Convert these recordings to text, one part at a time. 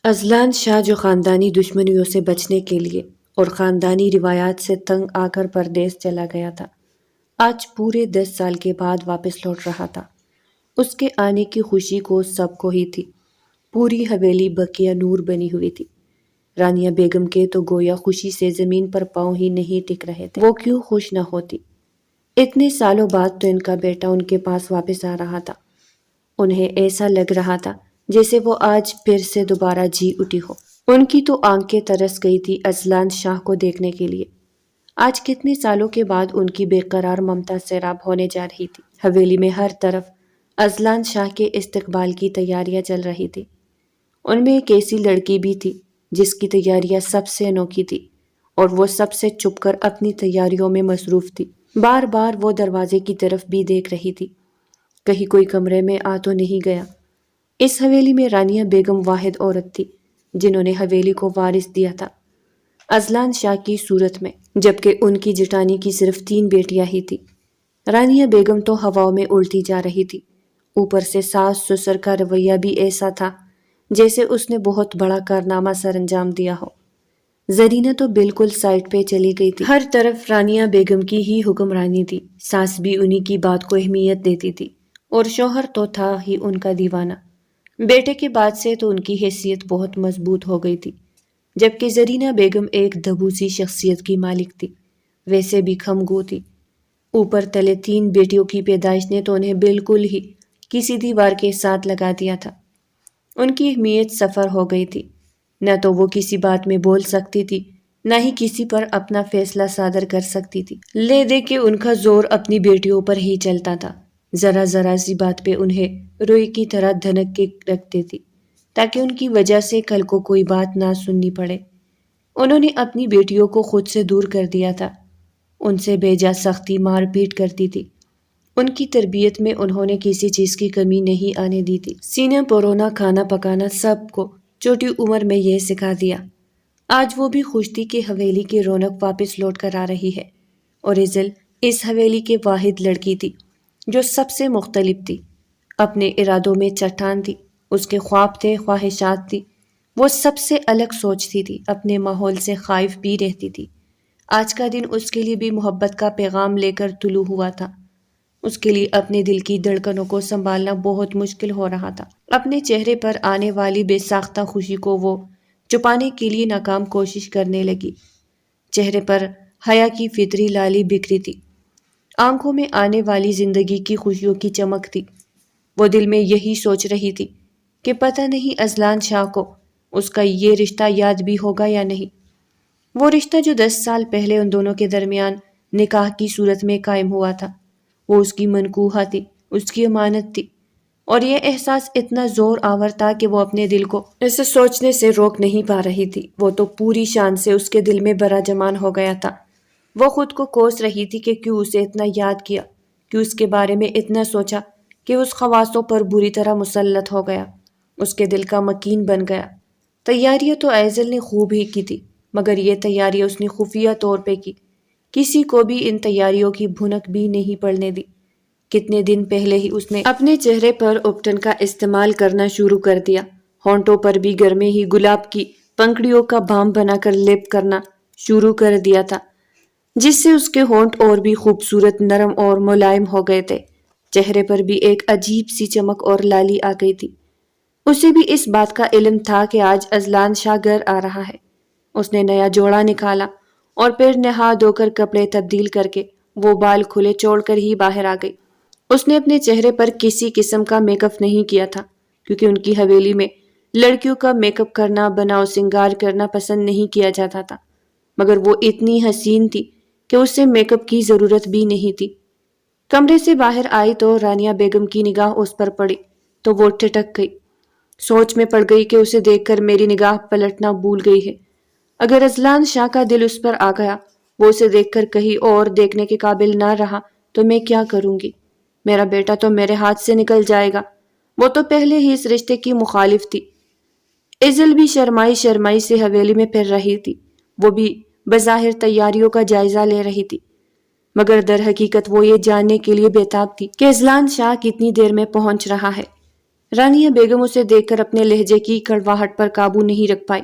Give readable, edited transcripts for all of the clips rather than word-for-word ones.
ازلان شاہ جو خاندانی دشمنیوں سے بچنے کے لیے اور خاندانی روایات سے تنگ آ کر پردیس چلا گیا تھا، آج پورے 10 سال کے بعد واپس لوٹ رہا تھا۔ اس کے آنے کی خوشی کو سب کو ہی تھی۔ پوری حویلی بقیہ نور بنی ہوئی تھی۔ رانیہ بیگم کے تو گویا خوشی سے زمین پر پاؤں ہی نہیں ٹک رہے تھے۔ وہ کیوں خوش نہ ہوتی؟ اتنے سالوں بعد تو ان کا بیٹا ان کے پاس واپس آ رہا تھا۔ انہیں ایسا لگ رہا تھا جیسے وہ آج پھر سے دوبارہ جی اٹھی ہو۔ ان کی تو آنکھیں ترس گئی تھی ازلان شاہ کو دیکھنے کے لیے۔ آج کتنے سالوں کے بعد ان کی بے قرار ممتا سیراب ہونے جا رہی تھی۔ حویلی میں ہر طرف ازلان شاہ کے استقبال کی تیاریاں چل رہی تھی۔ ان میں ایک ایسی لڑکی بھی تھی جس کی تیاریاں سب سے انوکھی تھی اور وہ سب سے چھپ کر اپنی تیاریوں میں مصروف تھی۔ بار بار وہ دروازے کی طرف بھی دیکھ رہی تھی، کہیں کوئی کمرے میں آ تو نہیں گیا۔ اس حویلی میں رانیہ بیگم واحد عورت تھی جنہوں نے حویلی کو وارث دیا تھا ازلان شاہ کی صورت میں، جبکہ ان کی جٹانی کی صرف 3 بیٹیاں ہی تھی۔ رانیہ بیگم تو ہواؤں میں اڑتی جا رہی تھی، اوپر سے ساس سسر کا رویہ بھی ایسا تھا جیسے اس نے بہت بڑا کارنامہ سر انجام دیا ہو۔ زرینہ تو بالکل سائڈ پہ چلی گئی تھی۔ ہر طرف رانیہ بیگم کی ہی حکمرانی تھی۔ ساس بھی انہی کی بات کو اہمیت دیتی تھی اور شوہر تو تھا ہی ان کا دیوانہ۔ بیٹے کے بعد سے تو ان کی حیثیت بہت مضبوط ہو گئی تھی، جبکہ زرینہ بیگم ایک دبوسی شخصیت کی مالک تھی، ویسے بھی خم گو تھی۔ اوپر تلے 3 بیٹیوں کی پیدائش نے تو انہیں بالکل ہی کسی دیوار کے ساتھ لگا دیا تھا۔ ان کی اہمیت صفر ہو گئی تھی، نہ تو وہ کسی بات میں بول سکتی تھی، نہ ہی کسی پر اپنا فیصلہ صادر کر سکتی تھی۔ لے دے کے ان کا زور اپنی بیٹیوں پر ہی چلتا تھا۔ ذرا ذرا سی بات پہ انہیں روئی کی طرح دھنک کے رکھتے تھی تاکہ ان کی وجہ سے کل کو کوئی بات نہ سننی پڑے۔ انہوں نے اپنی بیٹیوں کو خود سے دور کر دیا تھا، ان سے بیجا سختی مار پیٹ کرتی تھی۔ ان کی تربیت میں انہوں نے کسی چیز کی کمی نہیں آنے دی تھی۔ سینہ پرونا کھانا پکانا سب کو چھوٹی عمر میں یہ سکھا دیا۔ آج وہ بھی خوش تھی کہ حویلی کی رونق واپس لوٹ کر آ رہی ہے، اور ایزل اس حویلی کے واحد لڑکی تھی جو سب سے مختلف تھی، اپنے ارادوں میں چٹان تھی، اس کے خواب تھے، خواہشات تھی، وہ سب سے الگ سوچتی تھی، اپنے ماحول سے خائف بھی رہتی تھی۔ آج کا دن اس کے لیے بھی محبت کا پیغام لے کر طلوع ہوا تھا۔ اس کے لیے اپنے دل کی دھڑکنوں کو سنبھالنا بہت مشکل ہو رہا تھا۔ اپنے چہرے پر آنے والی بے ساختہ خوشی کو وہ چھپانے کے لیے ناکام کوشش کرنے لگی۔ چہرے پر حیا کی فطری لالی بکھری تھی، آنکھوں میں آنے والی زندگی کی خوشیوں کی چمک تھی۔ وہ دل میں یہی سوچ رہی تھی کہ پتہ نہیں ازلان شاہ کو اس کا یہ رشتہ یاد بھی ہوگا یا نہیں، وہ رشتہ جو 10 سال پہلے ان دونوں کے درمیان نکاح کی صورت میں قائم ہوا تھا۔ وہ اس کی منکوحہ تھی، اس کی امانت تھی، اور یہ احساس اتنا زور آور تھا کہ وہ اپنے دل کو اسے سوچنے سے روک نہیں پا رہی تھی۔ وہ تو پوری شان سے اس کے دل میں براجمان ہو گیا تھا۔ وہ خود کو کوس رہی تھی کہ کیوں اسے اتنا یاد کیا، کیوں اس کے بارے میں اتنا سوچا کہ اس خواصوں پر بری طرح مسلط ہو گیا، اس کے دل کا مکین بن گیا۔ تیاریاں تو ایزل نے خوب ہی کی تھی، مگر یہ تیاریاں اس نے خفیہ طور پہ کی، کسی کو بھی ان تیاریوں کی بھنک بھی نہیں پڑنے دی۔ کتنے دن پہلے ہی اس نے اپنے چہرے پر اپٹن کا استعمال کرنا شروع کر دیا، ہونٹوں پر بھی گھر میں ہی گلاب کی پنکھڑیوں کا بام بنا کر لیپ کرنا شروع کر دیا تھا، جس سے اس کے ہونٹ اور بھی خوبصورت، نرم اور ملائم ہو گئے تھے۔ چہرے پر بھی ایک عجیب سی چمک اور لالی آ گئی تھی۔ اسے بھی اس بات کا علم تھا کہ آج ازلان شاہ گھر آ رہا ہے۔ اس نے نیا جوڑا نکالا اور پھر نہا دھو کر کپڑے تبدیل کر کے وہ بال کھلے چھوڑ کر ہی باہر آ گئی۔ اس نے اپنے چہرے پر کسی قسم کا میک اپ نہیں کیا تھا، کیونکہ ان کی حویلی میں لڑکیوں کا میک اپ کرنا، بناؤ سنگار کرنا پسند نہیں کیا جاتا تھا، مگر وہ اتنی حسین تھی کہ اسے میک اپ کی ضرورت بھی نہیں تھی۔ کمرے سے باہر آئی تو رانیہ بیگم کی نگاہ اس پر پڑی تو وہ ٹھٹک گئی، سوچ میں پڑ گئی کہ اسے دیکھ کر میری نگاہ پلٹنا بھول گئی ہے۔ اگر ازلان شاہ کا دل اس پر آ گیا، وہ اسے دیکھ کر کہیں اور دیکھنے کے قابل نہ رہا تو میں کیا کروں گی؟ میرا بیٹا تو میرے ہاتھ سے نکل جائے گا۔ وہ تو پہلے ہی اس رشتے کی مخالف تھی۔ ایزل بھی شرمائی شرمائی سے حویلی میں پھر رہی تھی، وہ بھی بظاہر تیاریوں کا جائزہ لے رہی تھی، مگر در حقیقت وہ یہ جاننے کے لیے بے تاب تھی کہ ازلان شاہ کتنی دیر میں پہنچ رہا ہے۔ رانیہ بیگم اسے دیکھ کر اپنے لہجے کی کڑواہٹ پر قابو نہیں رکھ پائی۔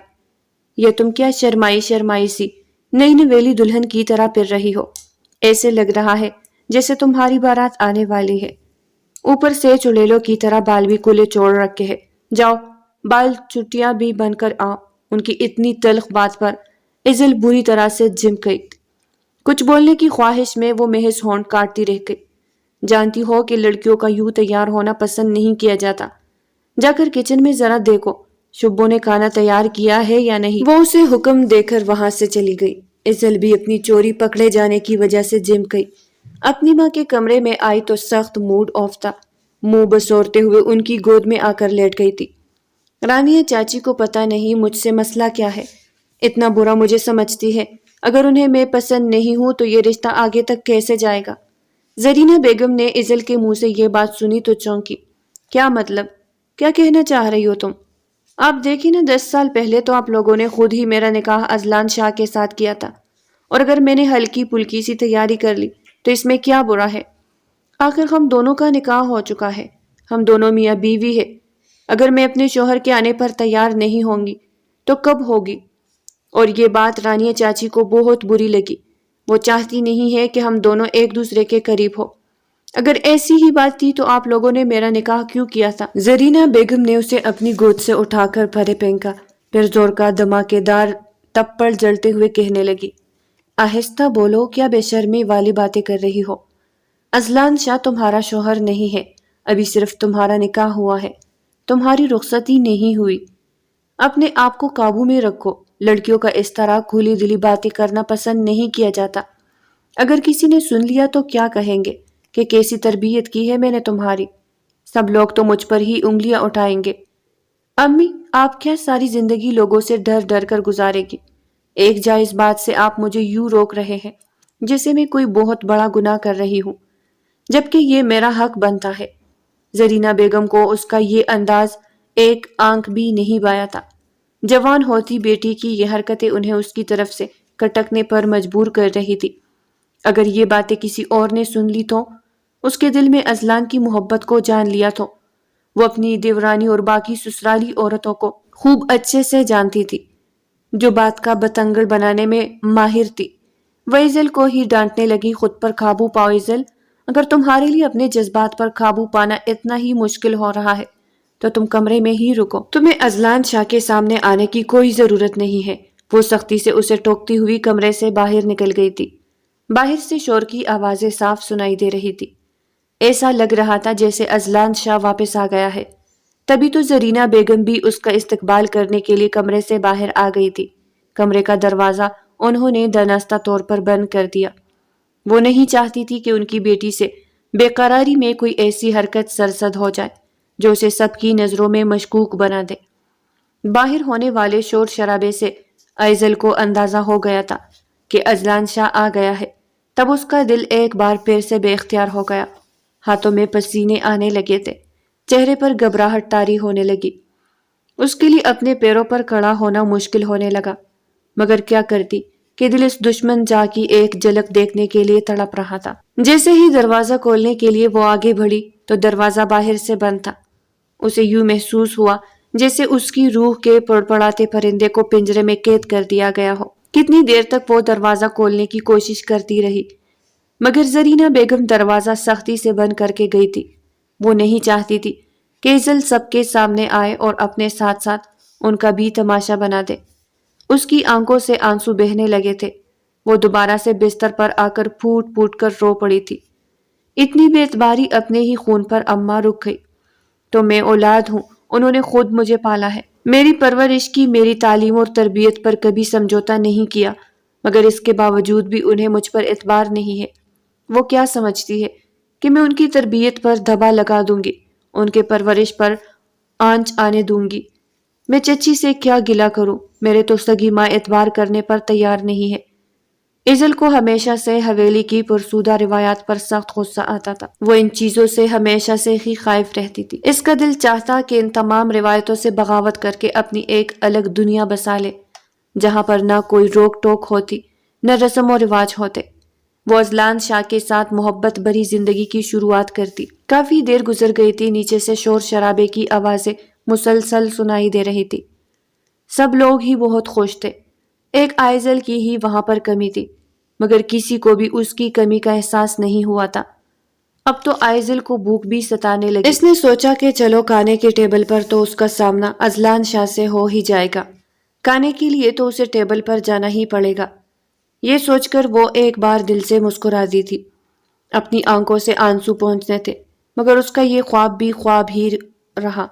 یہ تم کیا شرمائی سی نئی نویلی دلہن کی طرح پھر رہی ہو؟ ایسے لگ رہا ہے جیسے تمہاری بارات آنے والی ہے۔ اوپر سے چڑیلوں کی طرح بال بھی کھلے چھوڑ رکھے ہیں۔ جاؤ، بال چٹیاں بھی بن کر آؤ۔ ان کی اتنی تلخ بات پر ایزل بری طرح سے جم گئی۔ کچھ بولنے کی خواہش میں وہ محض ہونٹ کاٹتی رہ گئی۔ جانتی ہو کہ لڑکیوں کا یوں تیار ہونا پسند نہیں کیا جاتا۔ جا کر کچن میں ذرا دیکھو شبو نے کھانا تیار کیا ہے یا نہیں۔ وہ اسے حکم دے کر وہاں سے چلی گئی۔ ایزل بھی اپنی چوری پکڑے جانے کی وجہ سے جم گئی۔ اپنی ماں کے کمرے میں آئی تو سخت موڈ آف تھا۔ منہ بسورتے ہوئے ان کی گود میں آ کر لیٹ گئی تھی۔ رانیہ چاچی کو پتہ نہیں مجھ سے مسئلہ کیا ہے، اتنا برا مجھے سمجھتی ہے۔ اگر انہیں میں پسند نہیں ہوں تو یہ رشتہ آگے تک کیسے جائے گا؟ زرینہ بیگم نے ایزل کے منہ سے یہ بات سنی تو چونکی۔ کیا مطلب؟ کیا کہنا چاہ رہی ہو تم؟ آپ دیکھیں نا، 10 سال پہلے تو آپ لوگوں نے خود ہی میرا نکاح اذلان شاہ کے ساتھ کیا تھا، اور اگر میں نے ہلکی پھلکی سی تیاری کر لی تو اس میں کیا برا ہے؟ آخر ہم دونوں کا نکاح ہو چکا ہے، ہم دونوں میاں بیوی ہے۔ اگر میں اپنے شوہر کے آنے پر تیار نہیں ہوں گی تو کب ہوگی؟ اور یہ بات رانیہ چاچی کو بہت بری لگی۔ وہ چاہتی نہیں ہے کہ ہم دونوں ایک دوسرے کے قریب ہو۔ اگر ایسی ہی بات تھی تو آپ لوگوں نے میرا نکاح کیوں کیا تھا؟ زرینہ بیگم نے اسے اپنی گود سے اٹھا کر پھرے پھینکا، پھر زور کا دھماکے دار تپڑ جلتے ہوئے کہنے لگی، آہستہ بولو، کیا بے شرمی والی باتیں کر رہی ہو؟ اذلان شاہ تمہارا شوہر نہیں ہے، ابھی صرف تمہارا نکاح ہوا ہے، تمہاری رخصتی نہیں ہوئی۔ اپنے آپ کو قابو میں رکھو، لڑکیوں کا اس طرح کھلی دلی باتیں کرنا پسند نہیں کیا جاتا۔ اگر کسی نے سن لیا تو کیا کہیں گے کہ کیسی تربیت کی ہے میں نے تمہاری؟ سب لوگ تو مجھ پر ہی انگلیاں اٹھائیں گے۔ امی، آپ کیا ساری زندگی لوگوں سے ڈر ڈر کر گزارے گی؟ ایک جائز بات سے آپ مجھے یوں روک رہے ہیں جیسے میں کوئی بہت بڑا گناہ کر رہی ہوں، جبکہ یہ میرا حق بنتا ہے۔ زرینہ بیگم کو اس کا یہ انداز ایک آنکھ بھی نہیں بایا تھا۔ جوان ہوتی بیٹی کی یہ حرکتیں انہیں اس کی طرف سے کٹکنے پر مجبور کر رہی تھی۔ اگر یہ باتیں کسی اور نے سن لی تو اس کے دل میں اذلان کی محبت کو جان لیا تو وہ اپنی دیورانی اور باقی سسرالی عورتوں کو خوب اچھے سے جانتی تھی، جو بات کا بتنگڑ بنانے میں ماہر تھی۔ وہ ایزل کو ہی ڈانٹنے لگی، خود پر قابو پاؤ ایزل، اگر تمہارے لیے اپنے جذبات پر قابو پانا اتنا ہی مشکل ہو رہا ہے تو تم کمرے میں ہی رکو، تمہیں اذلان شاہ کے سامنے آنے کی کوئی ضرورت نہیں ہے۔ وہ سختی سے اسے ٹوکتی ہوئی کمرے سے باہر نکل گئی تھی۔ باہر سے شور کی آوازیں صاف سنائی دے رہی تھی، ایسا لگ رہا تھا جیسے اذلان شاہ واپس آ گیا ہے۔ تبھی تو زرینہ بیگم بھی اس کا استقبال کرنے کے لیے کمرے سے باہر آ گئی تھی۔ کمرے کا دروازہ انہوں نے دانستہ طور پر بند کر دیا۔ وہ نہیں چاہتی تھی کہ ان کی بیٹی سے بے قراری میں کوئی ایسی حرکت سرزد ہو جائے جو اسے سب کی نظروں میں مشکوک بنا دے۔ باہر ہونے والے شور شرابے سے ایزل کو اندازہ ہو گیا تھا کہ اذلان شاہ آ گیا ہے۔ تب اس کا دل ایک بار پھر سے بے اختیار ہو گیا، ہاتھوں میں پسینے آنے لگے تھے، چہرے پر گھبراہٹ طاری ہونے لگی۔ اس کے لیے اپنے پیروں پر کھڑا ہونا مشکل ہونے لگا، مگر کیا کرتی کہ دل اس دشمن جا کی ایک جھلک دیکھنے کے لیے تڑپ رہا تھا۔ جیسے ہی دروازہ کھولنے کے لیے وہ آگے بڑھی تو دروازہ باہر سے بند تھا۔ اسے یوں محسوس ہوا جیسے اس کی روح کے پڑپڑاتے پرندے کو پنجرے میں قید کر دیا گیا ہو۔ کتنی دیر تک وہ دروازہ کھولنے کی کوشش کرتی رہی، مگر زرینہ بیگم دروازہ سختی سے بند کر کے گئی تھی۔ وہ نہیں چاہتی تھی کہ ایزل سب کے سامنے آئے اور اپنے ساتھ ساتھ ان کا بھی تماشا بنا دے۔ اس کی آنکھوں سے آنسو بہنے لگے تھے۔ وہ دوبارہ سے بستر پر آ کر پھوٹ پھوٹ کر رو پڑی تھی۔ اتنی بے اعتباری اپنے ہی خون پر اماں رک گئی۔ تو میں اولاد ہوں، انہوں نے خود مجھے پالا ہے، میری پرورش کی، میری تعلیم اور تربیت پر کبھی سمجھوتا نہیں کیا، مگر اس کے باوجود بھی انہیں مجھ پر اعتبار نہیں ہے۔ وہ کیا سمجھتی ہے کہ میں ان کی تربیت پر دھبا لگا دوں گی، ان کے پرورش پر آنچ آنے دوں گی؟ میں چچی سے کیا گلہ کروں، میرے تو سگی ماں اعتبار کرنے پر تیار نہیں ہے۔ ایزل کو ہمیشہ سے حویلی کی فرسودہ روایات پر سخت غصہ آتا تھا۔ وہ ان چیزوں سے ہمیشہ سے ہی خائف رہتی تھی۔ اس کا دل چاہتا کہ ان تمام روایتوں سے بغاوت کر کے اپنی ایک الگ دنیا بسا لے، جہاں پر نہ کوئی روک ٹوک ہوتی، نہ رسم و رواج ہوتے۔ وہ اذلان شاہ کے ساتھ محبت بھری زندگی کی شروعات کرتی۔ کافی دیر گزر گئی تھی، نیچے سے شور شرابے کی آوازیں مسلسل سنائی دے رہی تھی۔ سب لوگ ہی بہت خوش تھے، ایک آئزل کی ہی وہاں پر کمی تھی، مگر کسی کو بھی اس کی کمی کا احساس نہیں ہوا تھا۔ اب تو آئزل کو بھوک بھی ستانے لگی۔ اس نے سوچا کہ چلو کھانے کے ٹیبل پر تو اس کا سامنا اذلان شاہ سے ہو ہی جائے گا، کھانے کے لیے تو اسے ٹیبل پر جانا ہی پڑے گا۔ یہ سوچ کر وہ ایک بار دل سے مسکرا دی تھی۔ اپنی آنکھوں سے آنسو پہنچنے تھے، مگر اس کا یہ خواب بھی خواب ہی رہا،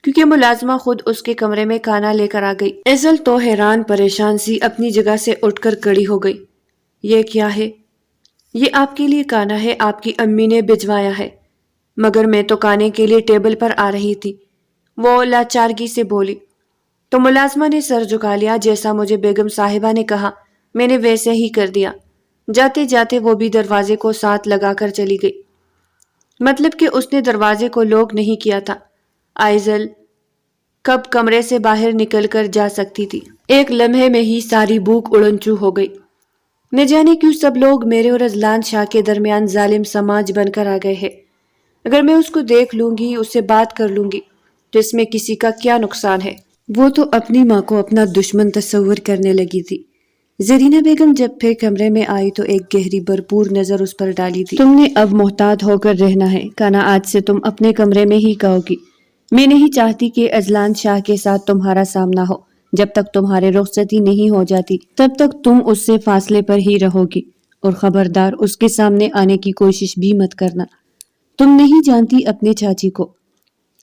کیونکہ ملازمہ خود اس کے کمرے میں کھانا لے کر آ گئی۔ ایزل تو حیران پریشان سی اپنی جگہ سے اٹھ کر کھڑی ہو گئی۔ یہ کیا ہے؟ یہ آپ کے لیے کھانا ہے، آپ کی امی نے بھجوایا ہے۔ مگر میں تو کھانے کے لیے ٹیبل پر آ رہی تھی، وہ لاچارگی سے بولی۔ تو ملازمہ نے سر جھکا لیا۔ جیسا مجھے بیگم صاحبہ نے کہا میں نے ویسے ہی کر دیا۔ جاتے جاتے وہ بھی دروازے کو ساتھ لگا کر چلی گئی، مطلب کہ اس نے دروازے کو لاک نہیں کیا تھا۔ آئزل کب کمرے سے باہر نکل کر جا سکتی تھی؟ ایک لمحے میں ہی ساری بھوک اڑنچو ہو گئی۔ نہ جانے کیوں سب لوگ میرے اور اذلان شاہ کے درمیان ظالم سماج بن کر آ گئے ہیں۔ اگر میں اس کو دیکھ لوں گی، اس سے بات کر لوں گی، تو اس میں کسی کا کیا نقصان ہے؟ وہ تو اپنی ماں کو اپنا دشمن تصور کرنے لگی تھی۔ زرینہ بیگم جب پھر کمرے میں آئی تو ایک گہری بھرپور نظر اس پر ڈالی تھی۔ تم نے اب محتاط ہو کر رہنا ہے، کھانا آج سے تم اپنے کمرے میں ہی کھاؤ گی۔ میں نہیں چاہتی کہ اذلان شاہ کے ساتھ تمہارا سامنا ہو۔ جب تک تمہارے رخصتی نہیں ہو جاتی تب تک تم اس سے فاصلے پر ہی رہو گی، اور خبردار اس کے سامنے آنے کی کوشش بھی مت کرنا۔ تم نہیں جانتی اپنے چاچی کو۔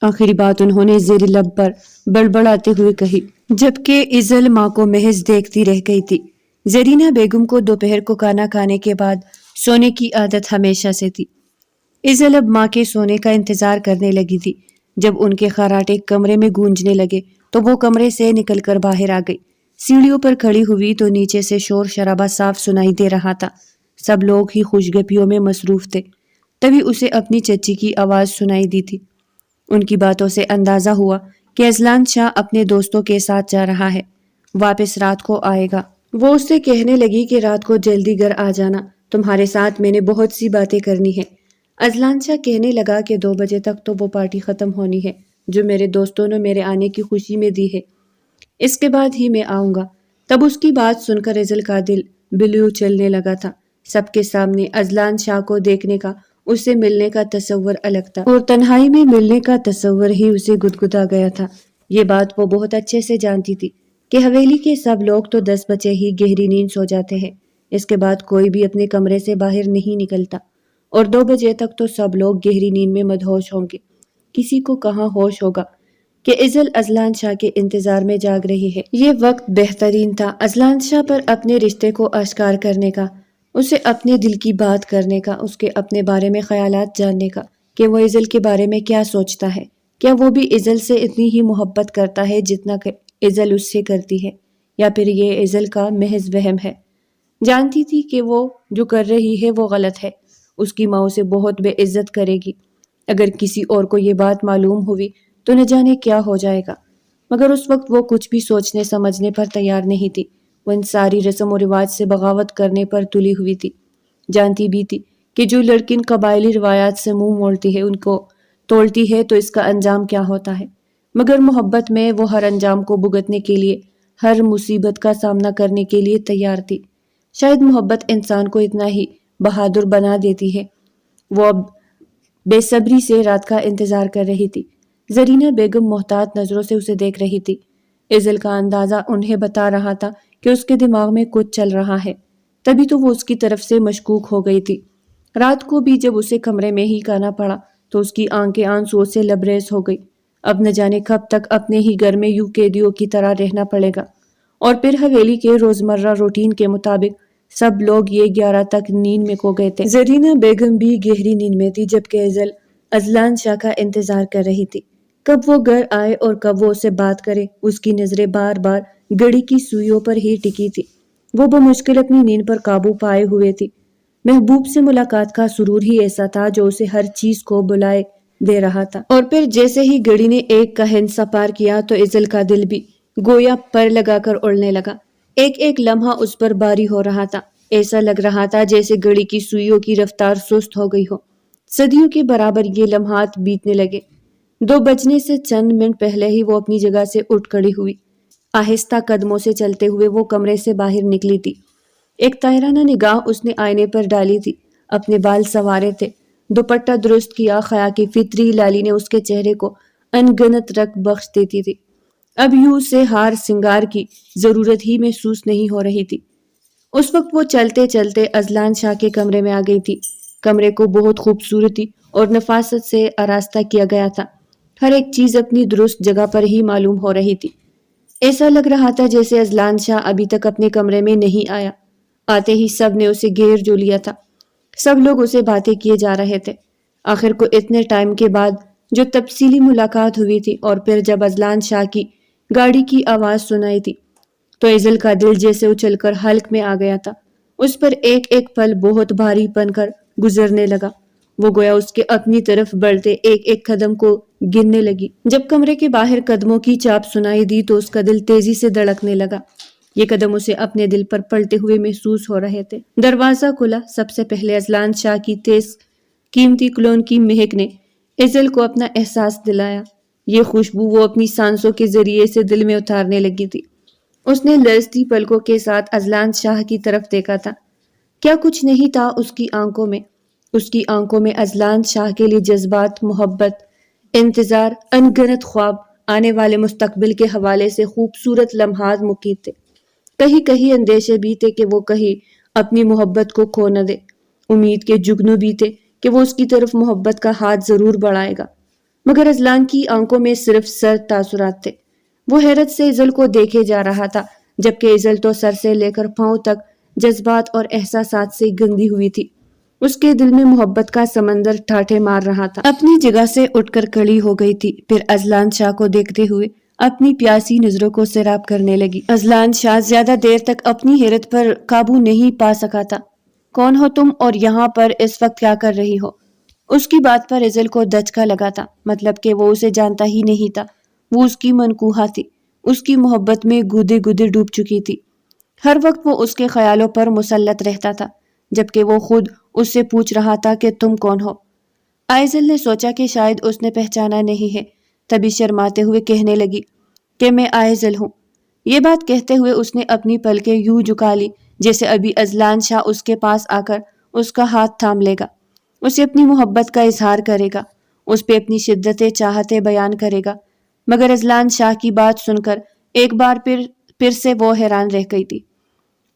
آخری بات انہوں نے زیر لب پر بڑبڑاتے ہوئے کہی، جبکہ ایزل ماں کو محض دیکھتی رہ گئی تھی۔ زرینہ بیگم کو دوپہر کو کھانا کھانے کے بعد سونے کی عادت ہمیشہ سے تھی۔ ایزل اب ماں کے سونے کا انتظار کرنے لگی تھی۔ جب ان کے خراٹے کمرے میں گونجنے لگے تو وہ کمرے سے نکل کر باہر آ گئی۔ سیڑھیوں پر کھڑی ہوئی تو نیچے سے شور شرابہ صاف سنائی دے رہا تھا۔ سب لوگ ہی خوش گپیوں میں مصروف تھے۔ تبھی اسے اپنی چچی کی آواز سنائی دی تھی۔ ان کی باتوں سے اندازہ ہوا کہ اذلان شاہ اپنے دوستوں کے ساتھ جا رہا ہے، واپس رات کو آئے گا۔ وہ اس سے کہنے لگی کہ رات کو جلدی گھر آ جانا، تمہارے ساتھ میں نے بہت سی باتیں کرنی ہے۔ اذلان شاہ کہنے لگا کہ 2 بجے تک تو وہ پارٹی ختم ہونی ہے جو میرے دوستوں نے میرے آنے کی خوشی میں دی ہے، اس کے بعد ہی میں آؤں گا۔ تب اس کی بات سن کر ایزل کا دل بلیو چلنے لگا تھا۔ سب کے سامنے اذلان شاہ کو دیکھنے کا، اس سے ملنے کا تصور الگ تھا، اور تنہائی میں ملنے کا تصور ہی اسے گدگدا گیا تھا۔ یہ بات وہ بہت اچھے سے جانتی تھی کہ حویلی کے سب لوگ تو 10 بجے ہی گہری نیند سو جاتے ہیں، اس کے بعد کوئی بھی اپنے کمرے سے باہر نہیں نکلتا، اور 2 بجے تک تو سب لوگ گہری نیند میں مدہوش ہوں گے۔ کسی کو کہاں ہوش ہوگا کہ ایزل اذلان شاہ کے انتظار میں جاگ رہی ہے۔ یہ وقت بہترین تھا اذلان شاہ پر اپنے رشتے کو آشکار کرنے کا، اسے اپنے دل کی بات کرنے کا، اس کے اپنے بارے میں خیالات جاننے کا کہ وہ ایزل کے بارے میں کیا سوچتا ہے۔ کیا وہ بھی ایزل سے اتنی ہی محبت کرتا ہے جتنا کہ ایزل اس سے کرتی ہے، یا پھر یہ ایزل کا محض وہم ہے؟ جانتی تھی کہ وہ جو کر رہی ہے وہ غلط ہے، اس کی ماں اسے بہت بے عزت کرے گی۔ اگر کسی اور کو یہ بات معلوم ہوئی تو نہ جانے کیا ہو جائے گا، مگر اس وقت وہ کچھ بھی سوچنے سمجھنے پر تیار نہیں تھی۔ وہ ان ساری رسم و رواج سے بغاوت کرنے پر تلی ہوئی تھی۔ جانتی بھی تھی کہ جو لڑکی ان قبائلی روایات سے منہ موڑتی ہے، ان کو توڑتی ہے، تو اس کا انجام کیا ہوتا ہے، مگر محبت میں وہ ہر انجام کو بھگتنے کے لیے، ہر مصیبت کا سامنا کرنے کے لیے تیار تھی۔ شاید محبت انسان کو اتنا ہی بہادر بنا دیتی ہے۔ وہ اب بے صبری سے رات کا انتظار کر رہی تھی۔ زرینہ بیگم محتاط نظروں سے اسے دیکھ رہی تھی۔ ایزل کا اندازہ انہیں بتا رہا تھا کہ اس کے دماغ میں کچھ چل رہا ہے، تبھی تو وہ اس کی طرف سے مشکوک ہو گئی تھی۔ رات کو بھی جب اسے کمرے میں ہی کھانا پڑا تو اس کی آنکھیں آنسوؤں سے لبریز ہو گئی۔ اب نہ جانے کب تک اپنے ہی گھر میں یوں قیدیوں کی طرح رہنا پڑے گا، اور پھر حویلی کے روزمرہ روٹین کے مطابق سب لوگ یہ 11 تک نیند میں کھو گئے تھے۔ زرینہ بیگم بھی گہری نیند میں تھی، جبکہ ایزل اذلان شاہ کا انتظار کر رہی تھی، کب وہ گھر آئے اور کب وہ اسے بات کرے۔ اس کی نظریں بار بار گھڑی کی سوئیوں پر ہی ٹکی تھی۔ وہ بمشکل اپنی نیند پر قابو پائے ہوئے تھی۔ محبوب سے ملاقات کا سرور ہی ایسا تھا جو اسے ہر چیز کو بلائے دے رہا تھا، اور پھر جیسے ہی گھڑی نے 1 کا ہندسہ پار کیا تو ایزل کا دل بھی گویا پر لگا کر اڑنے لگا۔ ایک ایک لمحہ اس پر باری ہو رہا تھا۔ ایسا لگ رہا تھا جیسے گھڑی کی سوئیوں کی رفتار سست ہو گئی ہو۔ صدیوں کے برابر یہ لمحات بیتنے لگے۔ 2 بجنے سے چند منٹ پہلے ہی وہ اپنی جگہ سے اٹھ کھڑی ہوئی۔ آہستہ قدموں سے چلتے ہوئے وہ کمرے سے باہر نکلی تھی۔ ایک طاہرانہ نگاہ اس نے آئینے پر ڈالی تھی۔ اپنے بال سنوارے تھے، دوپٹہ درست کیا، خیا کی فطری لالی نے اس کے چہرے کو انگنت رنگ بخش دیتی تھی۔ اب یوں اسے ہار سنگار کی ضرورت ہی محسوس نہیں ہو رہی تھی۔ اس وقت وہ چلتے چلتے اذلان شاہ کے کمرے میں آ گئی تھی۔ کمرے کو بہت خوبصورتی اور نفاست سے آراستہ کیا گیا تھا۔ ہر ایک چیز اپنی درست جگہ پر ہی معلوم ہو رہی تھی۔ ایسا لگ رہا تھا جیسے اذلان شاہ ابھی تک اپنے کمرے میں نہیں آیا۔ آتے ہی سب نے اسے گھیر جو لیا تھا۔ سب لوگ اسے باتیں کیے جا رہے تھے۔ آخر کو اتنے ٹائم کے بعد جو تفصیلی ملاقات ہوئی تھی، اور پھر جب اذلان شاہ کی گاڑی کی آواز سنائی تھی تو ایزل کا دل جیسے اچھل کر حلق میں آ گیا تھا۔ اس پر ایک ایک پل بہت بھاری بن کر گزرنے لگا۔ وہ گویا اس کے اپنی طرف بڑھتے ایک ایک قدم کو گننے لگی۔ جب کمرے کے باہر قدموں کی چاپ سنائی دی تو اس کا دل تیزی سے دھڑکنے لگا۔ یہ قدم اسے اپنے دل پر پڑتے ہوئے محسوس ہو رہے تھے۔ دروازہ کھلا۔ سب سے پہلے اذلان شاہ کی تیز قیمتی کلون کی مہک نے ایزل کو اپنا احساس دلایا۔ یہ خوشبو وہ اپنی سانسوں کے ذریعے سے دل میں اتارنے لگی تھی۔ اس نے لرزتی پلکوں کے ساتھ اذلان شاہ کی طرف دیکھا تھا۔ کیا کچھ نہیں تھا اس کی آنکھوں میں؟ اس کی آنکھوں میں اذلان شاہ کے لیے جذبات، محبت، انتظار، انگنت خواب، آنے والے مستقبل کے حوالے سے خوبصورت لمحات مقید تھے۔ کہیں کہیں اندیشے بھی تھے کہ وہ کہیں اپنی محبت کو کھو نہ دے۔ امید کے جگنو بھی تھے کہ وہ اس کی طرف محبت کا ہاتھ ضرور بڑھائے گا۔ مگر اذلان کی آنکھوں میں صرف سرد تاثرات تھے۔ وہ حیرت سے ایزل کو دیکھے جا رہا تھا، جبکہ ایزل تو سر سے لے کر پاؤں تک جذبات اور احساسات سے گندی ہوئی تھی۔ اس کے دل میں محبت کا سمندر ٹھاٹھے مار رہا تھا۔ اپنی جگہ سے اٹھ کر کھڑی ہو گئی تھی، پھر اذلان شاہ کو دیکھتے ہوئے اپنی پیاسی نظروں کو سیراب کرنے لگی۔ اذلان شاہ زیادہ دیر تک اپنی حیرت پر قابو نہیں پا سکا تھا۔ کون ہو تم اور یہاں پر اس وقت کیا کر رہی ہو؟ اس کی بات پر ایزل کو دھچکا لگا تھا، مطلب کہ وہ اسے جانتا ہی نہیں تھا۔ وہ اس کی منکوحہ تھی، اس کی محبت میں گودے گودے ڈوب چکی تھی۔ ہر وقت وہ اس کے خیالوں پر مسلط رہتا تھا، جبکہ وہ خود اس سے پوچھ رہا تھا کہ تم کون ہو؟ ایزل نے سوچا کہ شاید اس نے پہچانا نہیں ہے، تبھی شرماتے ہوئے کہنے لگی کہ میں ایزل ہوں۔ یہ بات کہتے ہوئے اس نے اپنی پلکیں یوں جھکا لی جیسے ابھی اذلان شاہ اس کے پاس آ کر اس کا ہاتھ تھام لے گا، اسے اپنی محبت کا اظہار کرے گا، اس پہ اپنی شدت چاہتے بیان کرے گا۔ مگر اذلان شاہ کی بات سن کر ایک بار پھر سے وہ حیران رہ گئی تھی۔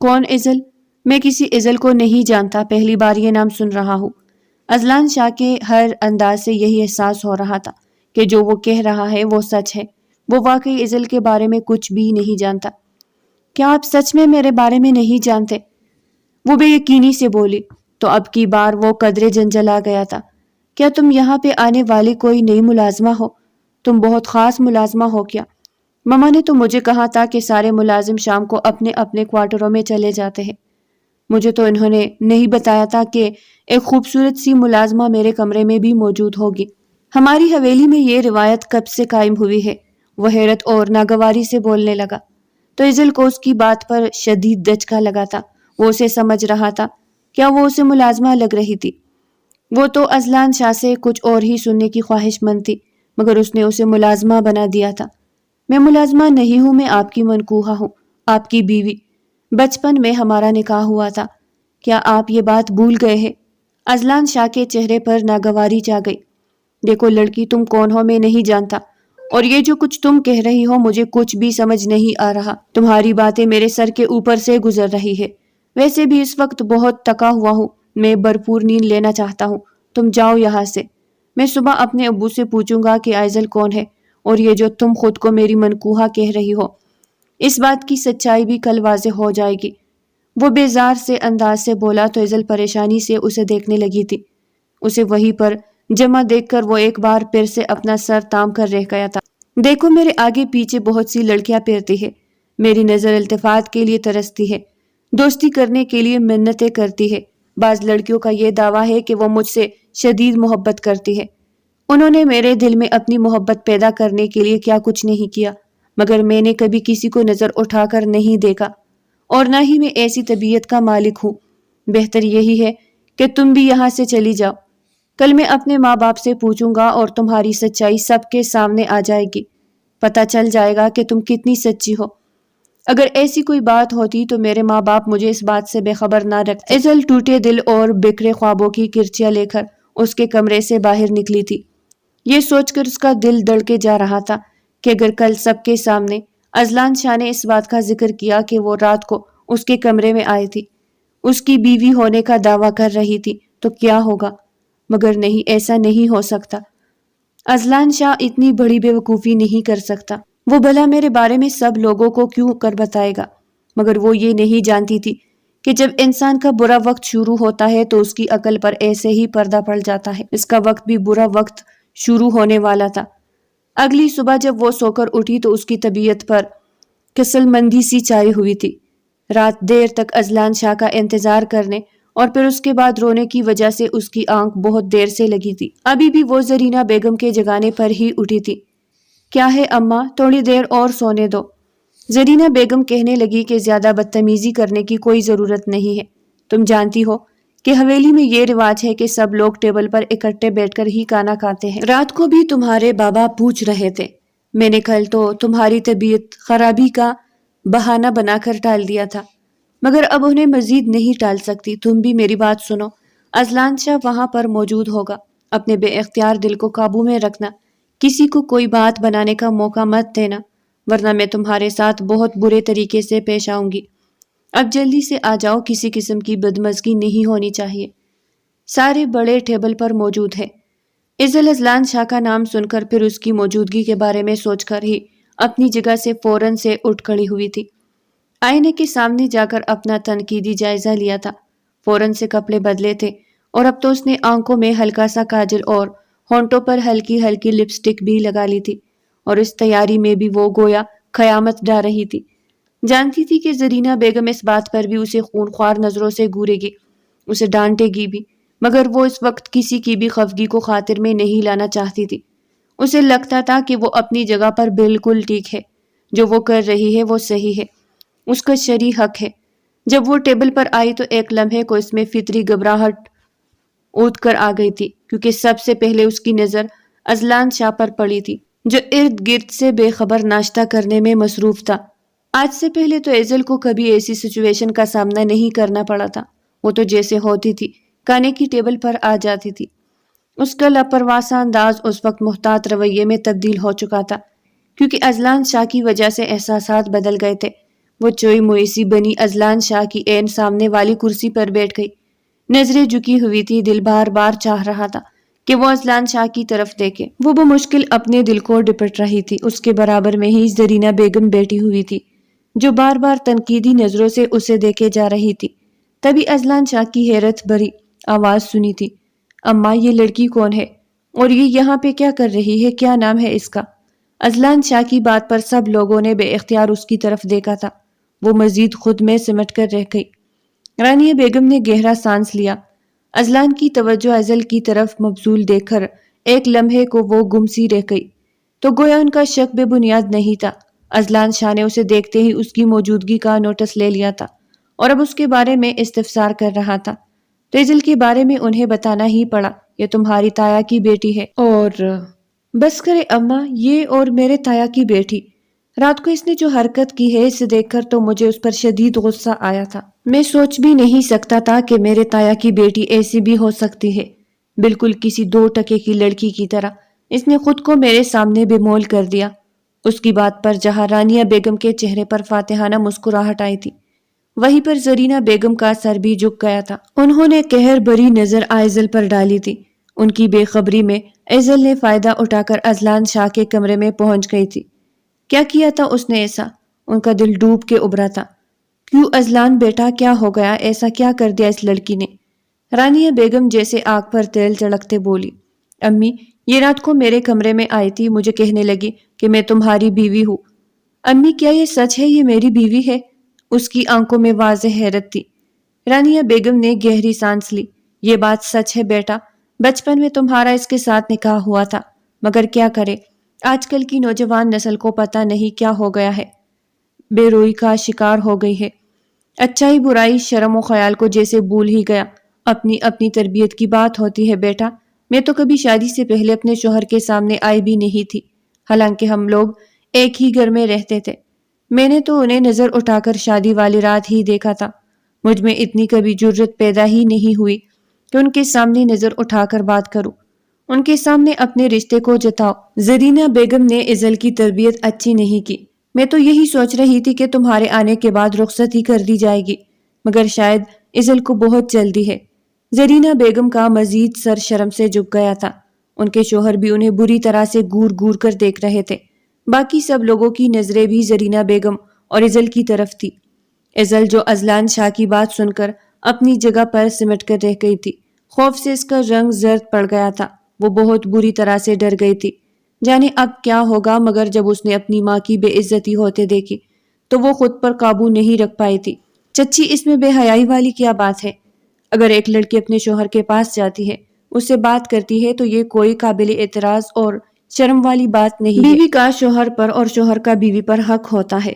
کون ایزل؟ میں کسی ایزل کو نہیں جانتا، پہلی بار یہ نام سن رہا ہوں۔ اذلان شاہ کے ہر انداز سے یہی احساس ہو رہا تھا کہ جو وہ کہہ رہا ہے وہ سچ ہے، وہ واقعی ایزل کے بارے میں کچھ بھی نہیں جانتا۔ کیا آپ سچ میں میرے بارے میں نہیں جانتے؟ وہ بے یقینی سے بولی۔ تو اب کی بار وہ قدرے جنجلا گیا تھا۔ کیا تم یہاں پہ آنے والی کوئی نئی ملازمہ ہو؟ تم بہت خاص ملازمہ ہو کیا؟ مما نے تو مجھے کہا تھا کہ سارے ملازم شام کو اپنے اپنے کوارٹروں میں چلے جاتے ہیں۔ مجھے تو انہوں نے نہیں بتایا تھا کہ ایک خوبصورت سی ملازمہ میرے کمرے میں بھی موجود ہوگی۔ ہماری حویلی میں یہ روایت کب سے قائم ہوئی ہے؟ وہ حیرت اور ناگواری سے بولنے لگا۔ تو ایزل کو اس کی بات پر شدید دھچکا لگا تھا۔ وہ اسے سمجھ رہا تھا۔ کیا وہ اسے ملازمہ لگ رہی تھی؟ وہ تو اذلان شاہ سے کچھ اور ہی سننے کی خواہش مند تھی، مگر اس نے اسے ملازمہ بنا دیا تھا۔ میں ملازمہ نہیں ہوں، میں آپ کی منکوحہ ہوں، آپ کی بیوی۔ بچپن میں ہمارا نکاح ہوا تھا۔ کیا آپ یہ بات بھول گئے ہیں؟ اذلان شاہ کے چہرے پر ناگواری چھا گئی۔ دیکھو لڑکی، تم کون ہو میں نہیں جانتا، اور یہ جو کچھ تم کہہ رہی ہو مجھے کچھ بھی سمجھ نہیں آ رہا۔ تمہاری باتیں میرے سر کے اوپر سے گزر رہی ہے۔ ویسے بھی اس وقت بہت تکا ہوا ہوں، میں بھرپور نیند لینا چاہتا ہوں۔ تم جاؤ یہاں سے۔ میں صبح اپنے ابو سے پوچھوں گا کہ ایزل کون ہے، اور یہ جو تم خود کو میری منکوحہ کہہ رہی ہو، اس بات کی سچائی بھی کل واضح ہو جائے گی۔ وہ بیزار سے انداز سے بولا تو ایزل پریشانی سے اسے دیکھنے لگی تھی۔ اسے وہیں پر جمع دیکھ کر وہ ایک بار پھر سے اپنا سر تام کر رہ گیا تھا۔ دیکھو میرے آگے پیچھے بہت سی لڑکیاں پھرتی ہے، میری نظر التفات کے لیے ترستی ہے، دوستی کرنے کے لیے منتیں کرتی ہے۔ بعض لڑکیوں کا یہ دعویٰ ہے کہ وہ مجھ سے شدید محبت کرتی ہے۔ انہوں نے میرے دل میں اپنی محبت پیدا کرنے کے لیے کیا کچھ نہیں کیا، مگر میں نے کبھی کسی کو نظر اٹھا کر نہیں دیکھا۔ اور نہ ہی میں ایسی طبیعت کا مالک ہوں۔ بہتر یہی ہے کہ تم بھی یہاں سے چلی جاؤ۔ کل میں اپنے ماں باپ سے پوچھوں گا اور تمہاری سچائی سب کے سامنے آ جائے گی۔ پتہ چل جائے گا کہ تم کتنی سچی ہو۔ اگر ایسی کوئی بات ہوتی تو میرے ماں باپ مجھے اس بات سے بے خبر نہ رکھتے۔ ایزل ٹوٹے دل اور بکھرے خوابوں کی کرچیاں لے کر اس کے کمرے سے باہر نکلی تھی۔ یہ سوچ کر اس کا دل دھڑکے جا رہا تھا کہ اگر کل سب کے سامنے اذلان شاہ نے اس بات کا ذکر کیا کہ وہ رات کو اس کے کمرے میں آئی تھی، اس کی بیوی ہونے کا دعویٰ کر رہی تھی، تو کیا ہوگا؟ مگر نہیں، ایسا نہیں ہو سکتا۔ اذلان شاہ اتنی بڑی بے وقوفی نہیں کر سکتا۔ وہ بھلا میرے بارے میں سب لوگوں کو کیوں کر بتائے گا؟ مگر وہ یہ نہیں جانتی تھی کہ جب انسان کا برا وقت شروع ہوتا ہے تو اس کی عقل پر ایسے ہی پردہ پڑ جاتا ہے۔ اس کا وقت بھی برا وقت شروع ہونے والا تھا۔ اگلی صبح جب وہ سو کر اٹھی تو اس کی طبیعت پر کسل مندی سی چھائی ہوئی تھی۔ رات دیر تک اذلان شاہ کا انتظار کرنے اور پھر اس کے بعد رونے کی وجہ سے اس کی آنکھ بہت دیر سے لگی تھی۔ ابھی بھی وہ زرینہ بیگم کے جگانے پر ہی اٹھی تھی۔ کیا ہے اماں، تھوڑی دیر اور سونے دو۔ زرینہ بیگم کہنے لگی کہ زیادہ بدتمیزی کرنے کی کوئی ضرورت نہیں ہے۔ تم جانتی ہو کہ حویلی میں یہ رواج ہے کہ سب لوگ ٹیبل پر اکٹھے بیٹھ کر ہی کھانا کھاتے ہیں۔ رات کو بھی تمہارے بابا پوچھ رہے تھے، میں نے کل تو تمہاری طبیعت خرابی کا بہانہ بنا کر ٹال دیا تھا، مگر اب انہیں مزید نہیں ٹال سکتی۔ تم بھی میری بات سنو، اذلان شاہ وہاں پر موجود ہوگا۔ اپنے بے اختیار دل کو قابو میں رکھنا، کسی کو کوئی بات بنانے کا موقع مت دینا، ورنہ میں تمہارے ساتھ بہت برے طریقے سے پیش آؤں گی۔ اب جلدی سے آ جاؤ، کسی قسم کی بدمزگی نہیں ہونی چاہیے۔ سارے بڑے ٹیبل پر موجود ہیں۔ ایزل اذلان شاہ کا نام سن کر پھر اس کی موجودگی کے بارے میں سوچ کر ہی اپنی جگہ سے فوراً سے اٹھ کھڑی ہوئی تھی۔ آئینے کے سامنے جا کر اپنا تنقیدی جائزہ لیا تھا۔ فوراً سے کپڑے بدلے تھے اور اب تو اس نے آنکھوں میں ہلکا سا کاجل اور ہونٹوں پر ہلکی ہلکی لپسٹک بھی لگا لی تھی، اور اس تیاری میں بھی وہ گویا قیامت ڈھا رہی تھی۔ جانتی تھی کہ زرینہ بیگم اس بات پر بھی اسے خونخوار نظروں سے گھورے گی، اسے ڈانٹے گی بھی، مگر وہ اس وقت کسی کی بھی خفگی کو خاطر میں نہیں لانا چاہتی تھی۔ اسے لگتا تھا کہ وہ اپنی جگہ پر بالکل ٹھیک ہے، جو وہ کر رہی ہے وہ صحیح ہے، اس کا شرعی حق ہے۔ جب وہ ٹیبل پر آئی تو ایک لمحے کو اس میں فطری گھبراہٹ اٹھ کر آ گئی تھی، کیونکہ سب سے پہلے اس کی نظر اذلان شاہ پر پڑی تھی، جو ارد گرد سے بے خبر ناشتہ کرنے میں مصروف تھا۔ آج سے پہلے تو ایزل کو کبھی ایسی سچویشن کا سامنا نہیں کرنا پڑا تھا۔ وہ تو جیسے ہوتی تھی کھانے کی ٹیبل پر آ جاتی تھی۔ اس کا لاپرواہ سا انداز اس وقت محتاط رویے میں تبدیل ہو چکا تھا، کیونکہ اذلان شاہ کی وجہ سے احساسات بدل گئے تھے۔ وہ چوئی موئی سی بنی اذلان شاہ کی عین سامنے والی کرسی پر بیٹھ گئی، نظریں جھکی ہوئی تھی، دل بار بار چاہ رہا تھا کہ وہ اذلان شاہ کی طرف دیکھے۔ وہ بمشکل اپنے دل کو ڈپٹ رہی تھی۔ اس کے برابر میں ہی زرینہ بیگم بیٹھی ہوئی تھی، جو بار بار تنقیدی نظروں سے اسے دیکھے جا رہی تھی۔ تبھی اذلان شاہ کی حیرت بھری آواز سنی تھی، اماں یہ لڑکی کون ہے اور یہ یہاں پہ کیا کر رہی ہے؟ کیا نام ہے اس کا؟ اذلان شاہ کی بات پر سب لوگوں نے بے اختیار اس کی طرف دیکھا تھا۔ وہ مزید خود میں سمٹ کر رہ گئی۔ رانیہ بیگم نے گہرا سانس لیا۔ اذلان کی توجہ ایزل کی طرف مبذول دیکھ کر ایک لمحے کو وہ گم سی رہ گئی، تو گویا ان کا شک بے بنیاد نہیں تھا۔ اذلان شاہ نے اسے دیکھتے ہی اس کی موجودگی کا نوٹس لے لیا تھا اور اب اس کے بارے میں استفسار کر رہا تھا۔ تو ایزل کے بارے میں انہیں بتانا ہی پڑا، یہ تمہاری تایا کی بیٹی ہے۔ اور بس کرے اماں، یہ اور میرے تایا کی بیٹی؟ رات کو اس نے جو حرکت کی ہے اسے دیکھ کر تو مجھے اس پر شدید غصہ آیا تھا۔ میں سوچ بھی نہیں سکتا تھا کہ میرے تایا کی بیٹی ایسی بھی ہو سکتی ہے، بالکل کسی 2 ٹکے کی لڑکی کی طرح اس نے خود کو میرے سامنے بے مول کر دیا۔ اس کی بات پر جہاں رانیہ بیگم کے چہرے پر فاتحانہ مسکراہٹ آئی تھی، وہیں پر زرینہ بیگم کا سر بھی جھک گیا تھا۔ انہوں نے قہر بری نظر ایزل پر ڈالی تھی۔ ان کی بے خبری میں ایزل نے فائدہ اٹھا کر اذلان شاہ کے کمرے میں پہنچ گئی تھی۔ کیا کیا تھا اس نے ایسا؟ ان کا دل ڈوب کے ابھرا تھا۔ کیوں اذلان بیٹا، کیا ہو گیا؟ ایسا کیا کر دیا اس لڑکی نے؟ رانیہ بیگم جیسے آگ پر تیل چڑکتے بولی، امی یہ رات کو میرے کمرے میں آئی تھی، مجھے کہنے لگی کہ میں تمہاری بیوی ہوں۔ امی کیا یہ سچ ہے یہ میری بیوی ہے؟ اس کی آنکھوں میں واضح حیرت تھی۔ رانیہ بیگم نے گہری سانس لی، یہ بات سچ ہے بیٹا، بچپن میں تمہارا اس کے ساتھ نکاح ہوا تھا، مگر کیا کرے آج کل کی نوجوان نسل کو پتہ نہیں کیا ہو گیا ہے، بے روئی کا شکار ہو گئی ہے۔ اچھائی برائی شرم و خیال کو جیسے بھول ہی گیا۔ اپنی اپنی تربیت کی بات ہوتی ہے بیٹا، میں تو کبھی شادی سے پہلے اپنے شوہر کے سامنے آئی بھی نہیں تھی، حالانکہ ہم لوگ ایک ہی گھر میں رہتے تھے۔ میں نے تو انہیں نظر اٹھا کر شادی والی رات ہی دیکھا تھا۔ مجھ میں اتنی کبھی جرت پیدا ہی نہیں ہوئی کہ ان کے سامنے نظر اٹھا کر بات کروں، ان کے سامنے اپنے رشتے کو جتاؤ۔ زرینہ بیگم نے ایزل کی تربیت اچھی نہیں کی۔ میں تو یہی سوچ رہی تھی کہ تمہارے آنے کے بعد رخصت ہی کر دی جائے گی، مگر شاید ایزل کو بہت جلدی ہے۔ زرینہ بیگم کا مزید سر شرم سے جھک گیا تھا۔ ان کے شوہر بھی انہیں بری طرح سے گور گور کر دیکھ رہے تھے۔ باقی سب لوگوں کی نظریں بھی زرینہ بیگم اور ایزل کی طرف تھی۔ ایزل جو ازلان شاہ کی بات سن کر اپنی جگہ پر سمٹ کر رہ گئی تھی، خوف سے اس کا رنگ زرد پڑ گیا تھا۔ وہ بہت بری طرح سے ڈر گئی تھی، جانے اب کیا ہوگا، مگر جب اس نے اپنی ماں کی بے عزتی ہوتے دیکھی تو وہ خود پر قابو نہیں رکھ پائی تھی۔ چچی، اس میں بے حیائی والی کیا بات ہے؟ اگر ایک لڑکی اپنے شوہر کے پاس جاتی ہے، اس سے بات کرتی ہے، تو یہ کوئی قابل اعتراض اور شرم والی بات نہیں ہے۔ بیوی کا شوہر پر اور شوہر کا بیوی پر حق ہوتا ہے،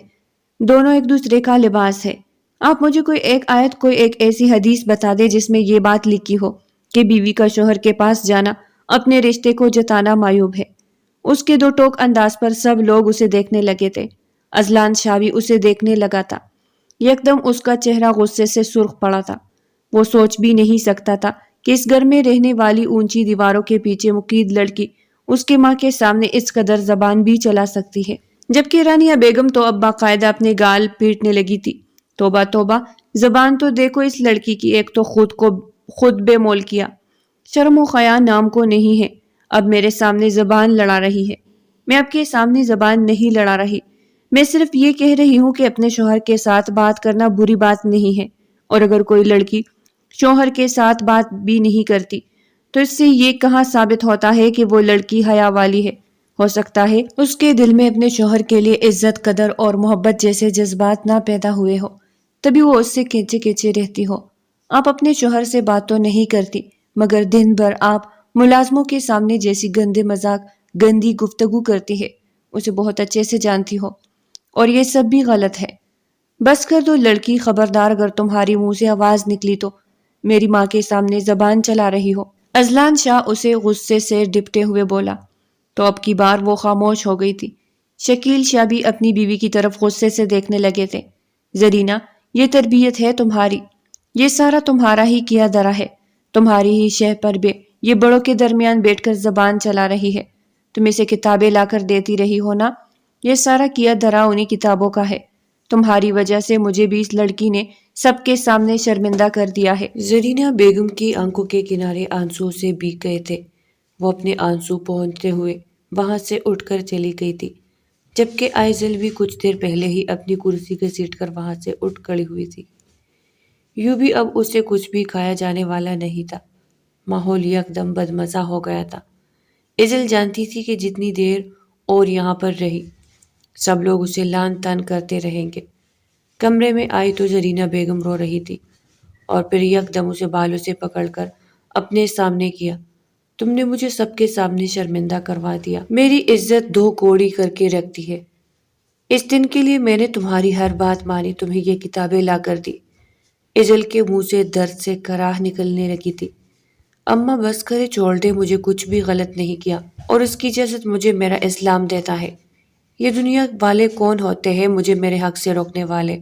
دونوں ایک دوسرے کا لباس ہے۔ آپ مجھے کوئی ایک آیت، کوئی ایک ایسی حدیث بتا دے جس میں یہ بات لکھی ہو کہ بیوی کا شوہر کے پاس جانا اپنے رشتے کو جتانا معیوب ہے۔ اس کے دو ٹوک انداز پر سب لوگ اسے دیکھنے لگے تھے۔ ازلان شاہ بھی اسے دیکھنے لگا تھا۔ یکدم اس کا چہرہ غصے سے سرخ پڑا تھا۔ وہ سوچ بھی نہیں سکتا تھا کہ اس گھر میں رہنے والی اونچی دیواروں کے پیچھے مقید لڑکی اس کی ماں کے سامنے اس قدر زبان بھی چلا سکتی ہے، جبکہ رانیہ بیگم تو اب باقاعدہ اپنے گال پیٹنے لگی تھی۔ توبہ توبہ، زبان تو دیکھو اس لڑکی کی، ایک تو خود بے مول کیا، شرم و حیا نام کو نہیں ہے، اب میرے سامنے زبان لڑا رہی ہے۔ میں آپ کے سامنے زبان نہیں لڑا رہی، میں صرف یہ کہہ رہی ہوں کہ اپنے شوہر کے ساتھ بات کرنا بری بات نہیں ہے، اور اگر کوئی لڑکی شوہر کے ساتھ بات بھی نہیں کرتی تو اس سے یہ کہاں ثابت ہوتا ہے کہ وہ لڑکی حیا والی ہے؟ ہو سکتا ہے اس کے دل میں اپنے شوہر کے لیے عزت، قدر اور محبت جیسے جذبات نہ پیدا ہوئے ہو، تبھی وہ اس سے کھینچے کھینچے رہتی ہو۔ آپ اپنے شوہر سے بات تو نہیں کرتی، مگر دن بھر آپ ملازموں کے سامنے جیسی گندے مذاق، گندی گفتگو کرتی ہے، اسے بہت اچھے سے جانتی ہو، اور یہ سب بھی غلط ہے۔ بس کر دو لڑکی، خبردار اگر تمہاری منہ سے آواز نکلی تو میری ماں کے سامنے زبان چلا رہی ہو۔ ازلان شاہ اسے غصے سے ڈپٹے ہوئے بولا تو اب کی بار وہ خاموش ہو گئی تھی۔ شکیل شاہ بھی اپنی بیوی کی طرف غصے سے دیکھنے لگے تھے۔ زرینہ، یہ تربیت ہے تمہاری، یہ سارا تمہارا ہی کیا دھرا ہے، تمہاری ہی شہ پر بے یہ بڑوں کے درمیان بیٹھ کر زبان چلا رہی ہے۔ تم اسے کتابیں لا کر دیتی رہی ہو نا، یہ سارا کیا دھرا انہی کتابوں کا ہے۔ تمہاری وجہ سے مجھے بھی اس لڑکی نے سب کے سامنے شرمندہ کر دیا ہے۔ زرینہ بیگم کی آنکھوں کے کنارے آنسو سے بھیگ گئے تھے۔ وہ اپنے آنسو پہنچتے ہوئے وہاں سے اٹھ کر چلی گئی تھی، جبکہ آئزل بھی کچھ دیر پہلے ہی اپنی کرسی گھسیٹ کر وہاں سے اٹھ کھڑی ہوئی تھی۔ یوں بھی اب اسے کچھ بھی کھایا جانے والا نہیں تھا۔ ماحول یکدم بدمزہ ہو گیا تھا۔ ایزل جانتی تھی کہ جتنی دیر اور یہاں پر رہی، سب لوگ اسے لان تان کرتے رہیں گے۔ کمرے میں آئی تو زرینہ بیگم رو رہی تھی، اور پھر یکدم اسے بالوں سے پکڑ کر اپنے سامنے کیا۔ تم نے مجھے سب کے سامنے شرمندہ کروا دیا، میری عزت دو کوڑی کر کے رکھتی ہے۔ اس دن کے لیے میں نے تمہاری ہر بات مانی، تمہیں یہ کتابیں لا کر دی۔ ایزل کے منہ سے درد سے کراہ نکلنے لگی تھی۔ اماں بس کرے، چھوڑ دے، مجھے کچھ بھی غلط نہیں کیا، اور اس کی اجازت مجھے میرا اسلام دیتا ہے۔ یہ دنیا والے کون ہوتے ہیں مجھے میرے حق سے روکنے والے؟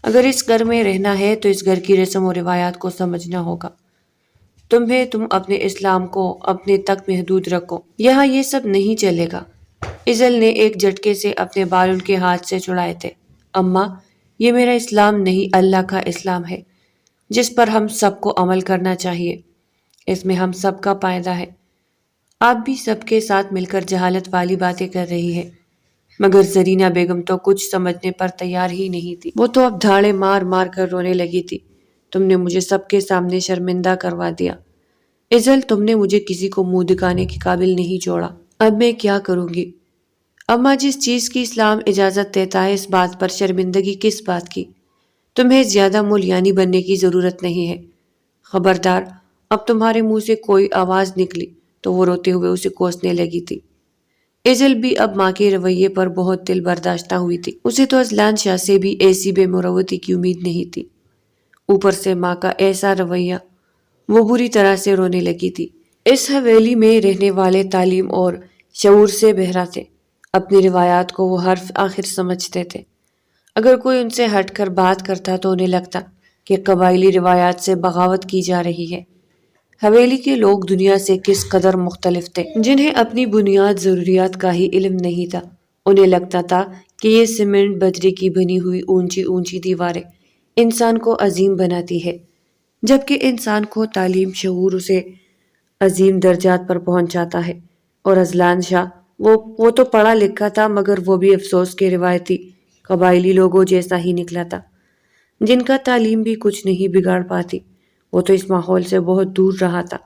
اگر اس گھر میں رہنا ہے تو اس گھر کی رسم و روایات کو سمجھنا ہوگا۔ تم اپنے اسلام کو اپنے تک محدود رکھو، یہاں یہ سب نہیں چلے گا۔ ایزل نے ایک جھٹکے سے اپنے بال ان کے ہاتھ سے چھڑائے تھے۔ اماں، یہ میرا اسلام نہیں، اللہ کا اسلام ہے، جس پر ہم سب کو عمل کرنا چاہیے۔ اس میں ہم سب کا فائدہ ہے۔ آپ بھی سب کے ساتھ مل کر جہالت والی باتیں کر رہی ہے۔ مگر زرینہ بیگم تو کچھ سمجھنے پر تیار ہی نہیں تھی۔ وہ تو اب دھاڑے مار مار کر رونے لگی تھی۔ تم نے مجھے سب کے سامنے شرمندہ کروا دیا ایزل، تم نے مجھے کسی کو منہ دکھانے کے قابل نہیں چھوڑا۔ اب میں کیا کروں گی؟ اماں، جس چیز کی اسلام اجازت دیتا ہے، اس بات پر شرمندگی کس بات کی؟ تمہیں زیادہ مولیانی بننے کی ضرورت نہیں ہے۔ خبردار، اب تمہارے منہ سے کوئی آواز نکلی تو وہ روتے ہوئے اسے کوسنے لگی تھی۔ ایجل بھی اب ماں کے رویے پر بہت دل برداشتہ ہوئی تھی۔ اسے تو اذلان شاہ سے بھی ایسی بے مروتی کی امید نہیں تھی، اوپر سے ماں کا ایسا رویہ۔ وہ بری طرح سے رونے لگی تھی۔ اس حویلی میں رہنے والے تعلیم اور شعور سے بہرا تھے، اپنی روایات کو وہ حرف آخر سمجھتے تھے۔ اگر کوئی ان سے ہٹ کر بات کرتا تو انہیں لگتا کہ قبائلی روایات سے بغاوت کی جا رہی ہے۔ حویلی کے لوگ دنیا سے کس قدر مختلف تھے، جنہیں اپنی بنیاد ضروریات کا ہی علم نہیں تھا۔ انہیں لگتا تھا کہ یہ سیمنٹ بجری کی بنی ہوئی اونچی اونچی دیواریں انسان کو عظیم بناتی ہے، جبکہ انسان کو تعلیم شعور اسے عظیم درجات پر پہنچاتا ہے۔ اور اذلان شاہ وہ تو پڑھا لکھا تھا، مگر وہ بھی افسوس کے روایتی قبائلی لوگوں جیسا ہی نکلا تھا، جن کا تعلیم بھی کچھ نہیں بگاڑ پاتی۔ وہ تو اس ماحول سے بہت دور رہا تھا،